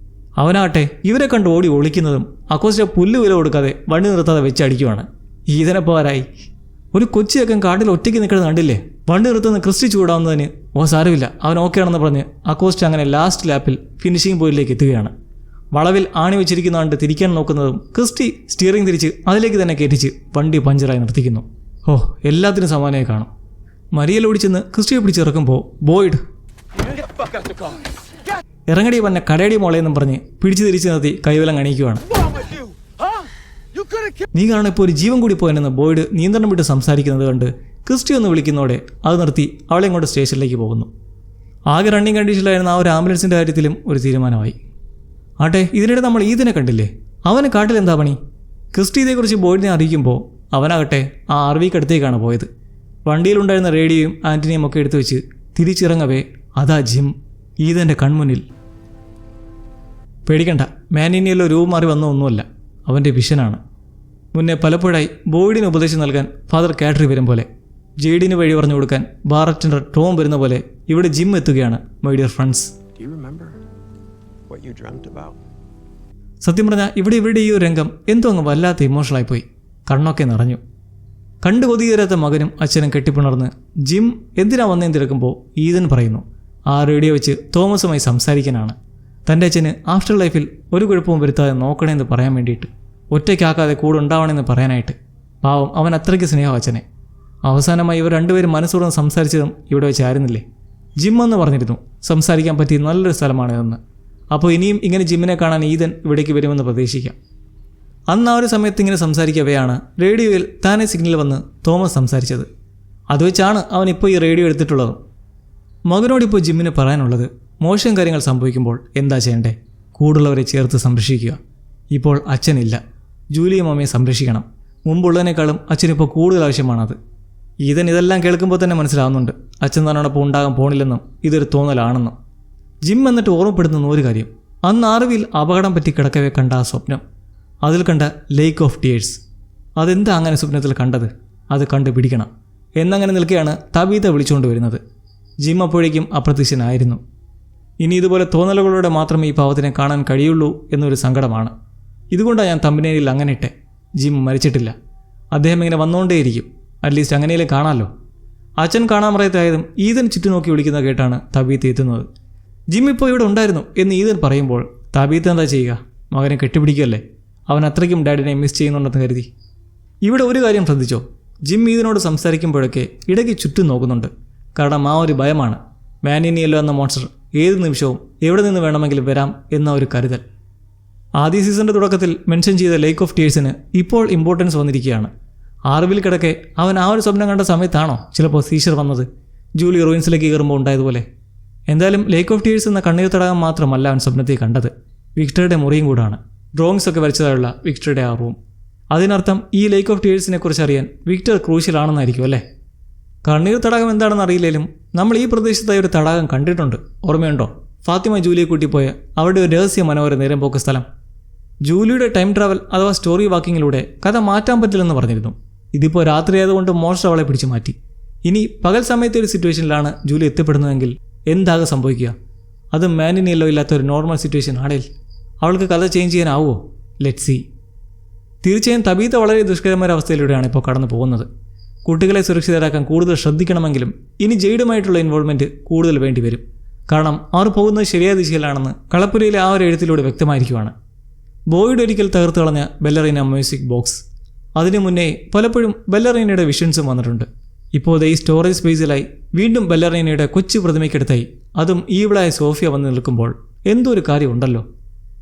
അവനാകട്ടെ ഇവരെ കണ്ട് ഓടി ഒളിക്കുന്നതും അക്കോസ്റ്റ പുല്ല് വില കൊടുക്കാതെ വണ്ടി നിർത്താതെ വെച്ചടിക്കുവാണ്. ഈതനെ പോരായി. ഒരു കൊച്ചിയൊക്കെ കാട്ടിൽ ഒറ്റയ്ക്ക് നിൽക്കുന്നത് കണ്ടില്ലേ? വണ്ടി നിർത്തുന്ന ക്രിസ്റ്റി ചൂടാവുന്നതിന് സാരമില്ല അവൻ ഓക്കെ ആണെന്ന് പറഞ്ഞ് അക്കോസ്റ്റ അങ്ങനെ ലാസ്റ്റ് ലാപ്പിൽ ഫിനിഷിംഗ് പോയിന്റിലേക്ക് എത്തുകയാണ്. വളവിൽ ആണി വെച്ചിരിക്കുന്ന കണ്ട് തിരിക്കാൻ നോക്കുന്നതും ക്രിസ്റ്റി സ്റ്റിയറിംഗ് തിരിച്ച് അതിലേക്ക് തന്നെ കയറ്റിച്ച് വണ്ടി പഞ്ചറായി നിർത്തിക്കുന്നു. എല്ലാത്തിനും സമാനമായി കാണും. മരിയൽ ഓടിച്ചെന്ന് ക്രിസ്റ്റിയെ പിടിച്ചിറക്കുമ്പോൾ ബോയ്ഡ് ഇറങ്ങടി പറഞ്ഞ കടയടി മോളെന്നും പറഞ്ഞ് പിടിച്ചു തിരിച്ചു നിർത്തി കൈവലം അണിയിക്കുവാണ്. നീ കാരണം ഇപ്പോൾ ഒരു ജീവൻ കൂടി പോയെന്ന് ബോയ്ഡ് നിയന്ത്രണം വിട്ട് സംസാരിക്കുന്നത് കണ്ട് ക്രിസ്റ്റി ഒന്ന് വിളിക്കുന്നതോടെ അത് നിർത്തി അവളെ കൊണ്ട് സ്റ്റേഷനിലേക്ക് പോകുന്നു. ആകെ റണ്ണിങ് കണ്ടീഷനിലായിരുന്ന ആ ഒരു ആംബുലൻസിൻ്റെ കാര്യത്തിലും ഒരു തീരുമാനമായി. ആട്ടെ ഇതിനിടെ നമ്മൾ ഈതിനെ കണ്ടില്ലേ? അവന് കാട്ടിലെന്താ പണി? ക്രിസ്റ്റി ഇതേക്കുറിച്ച് ബോയ്ഡിനെ അറിയിക്കുമ്പോൾ അവനാകട്ടെ ആ RVക്ക് അടുത്തേക്കാണ് പോയത്. വണ്ടിയിലുണ്ടായിരുന്ന റേഡിയോയും ആൻ്റണിയും ഒക്കെ എടുത്തു വെച്ച് തിരിച്ചിറങ്ങവേ അതാ ജിം ഈതൻ്റെ കൺമുന്നിൽ. പേടിക്കണ്ട, മാനിനിയല്ലോ രൂപം മാറി വന്ന ഒന്നുമല്ല, അവൻ്റെ വിഷനാണ്. മുന്നേ പലപ്പോഴായി ബോയ്ഡിന് ഉപദേശം നൽകാൻ ഫാദർ കാട്രി വരും പോലെ, ജെയ്ഡിന് വഴി പറഞ്ഞു കൊടുക്കാൻ ബാർ അറ്റൻഡർ ടോം വരുന്ന പോലെ ഇവിടെ ജിം എത്തുകയാണ്. മൈ ഡിയർ ഫ്രണ്ട്സ്, സത്യം പറഞ്ഞാൽ ഇവിടെ ഈ ഒരു രംഗം എന്തോ അങ്ങ് വല്ലാത്ത ഇമോഷണലായിപ്പോയി. കണ്ണൊക്കെ നിറഞ്ഞു. കണ്ടു കൊതിയേരാത്ത മകനും അച്ഛനും കെട്ടിപ്പിണർന്ന് ജിം എന്തിനാ വന്നേന്ന് തിരക്കുമ്പോൾ ഈതൻ പറയുന്നു ആ റേഡിയോ വെച്ച് തോമസുമായി സംസാരിക്കാനാണ്. തൻ്റെ അച്ഛന് ആഫ്റ്റർ ലൈഫിൽ ഒരു കുഴപ്പവും വരുത്താതെ നോക്കണമെന്ന് പറയാൻ വേണ്ടിയിട്ട്, ഒറ്റയ്ക്കാക്കാതെ കൂടെ ഉണ്ടാവണമെന്ന് പറയാനായിട്ട്. പാവം അവൻ അത്രയ്ക്ക് സ്നേഹം അച്ഛനെ. അവസാനമായി ഇവർ രണ്ടുപേരും മനസ്സുറന്ന് സംസാരിച്ചതും ഇവിടെ വെച്ചായിരുന്നില്ലേ? ജിം എന്ന് പറഞ്ഞിരുന്നു സംസാരിക്കാൻ പറ്റിയ നല്ലൊരു സ്ഥലമാണിതെന്ന്. അപ്പോൾ ഇനിയും ഇങ്ങനെ ജിമ്മിനെ കാണാൻ ഈതൻ ഇവിടേക്ക് വരുമെന്ന് പ്രതീക്ഷിക്കാം. അന്ന് ആ ഒരു സമയത്ത് ഇങ്ങനെ സംസാരിക്കവെയാണ് റേഡിയോയിൽ താനെ സിഗ്നൽ വന്ന് തോമസ് സംസാരിച്ചത്. അതുവെച്ചാണ് അവൻ ഇപ്പോൾ ഈ റേഡിയോ എടുത്തിട്ടുള്ളത്. മകനോടിപ്പോൾ ജിമ്മിന് പറയാനുള്ളത് മോശം കാര്യങ്ങൾ സംഭവിക്കുമ്പോൾ എന്താ ചെയ്യണ്ടേ? കൂടുള്ളവരെ ചേർത്ത് സംരക്ഷിക്കുക. ഇപ്പോൾ അച്ഛനില്ല, ജൂലിയും അമ്മയെ സംരക്ഷിക്കണം. മുമ്പുള്ളതിനേക്കാളും അച്ഛനിപ്പോൾ കൂടുതൽ ആവശ്യമാണത്. ഈതൻ ഇതെല്ലാം കേൾക്കുമ്പോൾ തന്നെ മനസ്സിലാവുന്നുണ്ട് അച്ഛൻ തന്നോടൊപ്പം ഉണ്ടാകാൻ പോണില്ലെന്നും ഇതൊരു തോന്നലാണെന്നും. ജിം എന്നിട്ട് ഓർമ്മപ്പെടുത്തുന്ന ഒരു കാര്യം, അന്ന് RVയിൽ അപകടം പറ്റി കിടക്കവേ കണ്ട ആ സ്വപ്നം, അതിൽ കണ്ട ലേക്ക് ഓഫ് ടിയേഴ്സ്. അതെന്താ അങ്ങനെ സ്വപ്നത്തിൽ കണ്ടത്? അത് കണ്ടുപിടിക്കണം എന്നങ്ങനെ നിൽക്കുകയാണ് തബീത വിളിച്ചുകൊണ്ട് വരുന്നത്. ജിം അപ്പോഴേക്കും അപ്രത്യക്ഷനായിരുന്നു. ഇനി ഇതുപോലെ തോന്നലുകളോടെ മാത്രമേ ഈ പാവത്തിനെ കാണാൻ കഴിയുള്ളൂ എന്നൊരു സങ്കടമാണ്. ഇതുകൊണ്ടാണ് ഞാൻ തമ്പനയിൽ അങ്ങനെ ഇട്ടെ. ജിം മരിച്ചിട്ടില്ല, അദ്ദേഹം ഇങ്ങനെ വന്നുകൊണ്ടേയിരിക്കും, അറ്റ്ലീസ്റ്റ് അങ്ങനെയല്ലേ കാണാമല്ലോ. അച്ഛൻ കാണാൻ പറയത്തായതും ഈതൻ ചുറ്റും നോക്കി വിളിക്കുന്ന കേട്ടാണ് തബീത്ത എത്തുന്നത്. ജിം ഇപ്പോൾ ഇവിടെ ഉണ്ടായിരുന്നു എന്ന് ഈതൻ പറയുമ്പോൾ തബീത്ത എന്താ ചെയ്യുക? മകനെ കെട്ടിപ്പിടിക്കുകയല്ലേ. അവൻ അത്രയ്ക്കും ഡാഡിനെ മിസ് ചെയ്യുന്നുണ്ടെന്ന് കരുതി. ഇവിടെ ഒരു കാര്യം ശ്രദ്ധിച്ചോ, ജിം ഈതനോട് സംസാരിക്കുമ്പോഴൊക്കെ ഇടയ്ക്ക് ചുറ്റും നോക്കുന്നുണ്ട്. കാരണം ആ ഒരു ഭയമാണ്. മാൻ ഇൻ യെല്ലോ എന്ന മോൺസ്റ്റർ ഏത് നിമിഷവും എവിടെ നിന്ന് വേണമെങ്കിലും വരാം എന്ന ഒരു കരുതൽ. ആദ്യ സീസണിൻ്റെ തുടക്കത്തിൽ മെൻഷൻ ചെയ്ത ലേക്ക് ഓഫ് ടീയേഴ്സിന് ഇപ്പോൾ ഇമ്പോർട്ടൻസ് വന്നിരിക്കുകയാണ്. ആർവിൽ കിടക്കെ അവൻ ആ ഒരു സ്വപ്നം കണ്ട സമയത്താണോ ചിലപ്പോൾ സീഷർ വന്നത്, ജൂലി റൂയിൻസിലേക്ക് കയറുമ്പോൾ ഉണ്ടായതുപോലെ? എന്തായാലും ലേക്ക് ഓഫ് ടീയേഴ്സ് എന്ന കണ്ണീർ തടാകം മാത്രമല്ല അവൻ സ്വപ്നത്തിൽ കണ്ടത്, വിക്ടറുടെ മുറിയും കൂടാണ്. ഡ്രോയിങ്സ് ഒക്കെ വരച്ചതായുള്ള വിക്ടറുടെ ആ റൂം. അതിനർത്ഥം ഈ ലേക്ക് ഓഫ് ടീയേഴ്സിനെ കുറിച്ച് അറിയാൻ വിക്ടർ ക്രൂഷ്യൽ ആണെന്നായിരിക്കും അല്ലേ? കണ്ണീർ തടാകം എന്താണെന്ന് അറിയില്ലെങ്കിലും നമ്മൾ ഈ പ്രദേശത്തായി ഒരു തടാകം കണ്ടിട്ടുണ്ട്. ഓർമ്മയുണ്ടോ? ഫാത്തിമ ജൂലിയെ കൂട്ടിപ്പോയ അവരുടെ ഒരു രഹസ്യ മനോഹര നേരം പോക്ക് സ്ഥലം. ജൂലിയുടെ ടൈം ട്രാവൽ അഥവാ സ്റ്റോറി വാക്കിങ്ങിലൂടെ കഥ മാറ്റാൻ പറ്റില്ലെന്ന് പറഞ്ഞിരുന്നു. ഇതിപ്പോൾ രാത്രി ആയതുകൊണ്ട് മോൺസ്റ്റർ അവളെ പിടിച്ചു മാറ്റി. ഇനി പകൽ സമയത്തെ ഒരു സിറ്റുവേഷനിലാണ് ജൂലി എത്തിപ്പെടുന്നതെങ്കിൽ എന്താകെ സംഭവിക്കുക? അത് മാൻ ഇൻ യെല്ലോ ഇല്ലാത്ത ഒരു നോർമൽ സിറ്റുവേഷൻ ആണെങ്കിൽ അവൾക്ക് കഥ ചേഞ്ച് ചെയ്യാനാവുമോ? Let see. തീർച്ചയായും തബീത്ത വളരെ ദുഷ്കരമായ അവസ്ഥയിലൂടെയാണ് ഇപ്പോൾ കടന്നു പോകുന്നത്. കുട്ടികളെ സുരക്ഷിതരാക്കാൻ കൂടുതൽ ശ്രദ്ധിക്കണമെങ്കിലും ഇനി ജെയ്ഡുമായിട്ടുള്ള ഇൻവോൾവ്മെൻറ്റ് കൂടുതൽ വേണ്ടി വരും. കാരണം അവർ പോകുന്നത് ശരിയായ ദിശയിലാണെന്ന് കളപ്പുരയിലെ ആ ഒരു എഴുത്തിലൂടെ വ്യക്തമായിരിക്കുവാണ്. ബോയ്ഡ് ഒരിക്കൽ തകർത്ത് കളഞ്ഞ ബെല്ലറീന മ്യൂസിക് ബോക്സ്. അതിനു മുന്നേ പലപ്പോഴും ബെല്ലറീനയുടെ വിഷൻസും വന്നിട്ടുണ്ട്. ഇപ്പോൾ ഈ സ്റ്റോറേജ് സ്പേസിലായി വീണ്ടും ബെല്ലറീനയുടെ കൊച്ചു പ്രതിമയ്ക്കടുത്തായി അതും ഈവിളായ സോഫിയ വന്ന് നിൽക്കുമ്പോൾ എന്തോ ഒരു കാര്യമുണ്ടല്ലോ.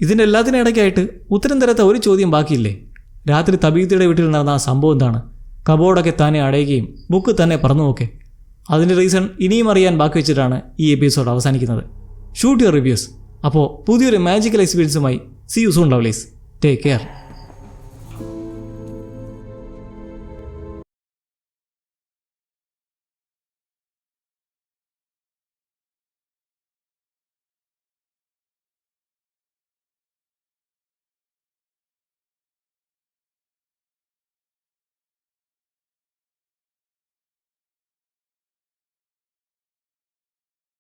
ഇതിൻ്റെ എല്ലാത്തിനിടയ്ക്കായിട്ട് ഉത്തരം തരാത്ത ഒരു ചോദ്യം ബാക്കിയില്ലേ? രാത്രി തബീത്തയുടെ വീട്ടിൽ നടന്ന ആ സംഭവം എന്താണ്? കബോർഡൊക്കെ തന്നെ അടയുകയും ബുക്ക് തന്നെ പറന്നു നോക്കെ. അതിൻ്റെ റീസൺ ഇനിയും അറിയാൻ ബാക്കി വെച്ചിട്ടാണ് ഈ എപ്പിസോഡ് അവസാനിക്കുന്നത്. Shoot your reviews. അപ്പോൾ പുതിയൊരു മാജിക്കൽ എക്സ്പീരിയൻസുമായി see you soon lovelies. Take care.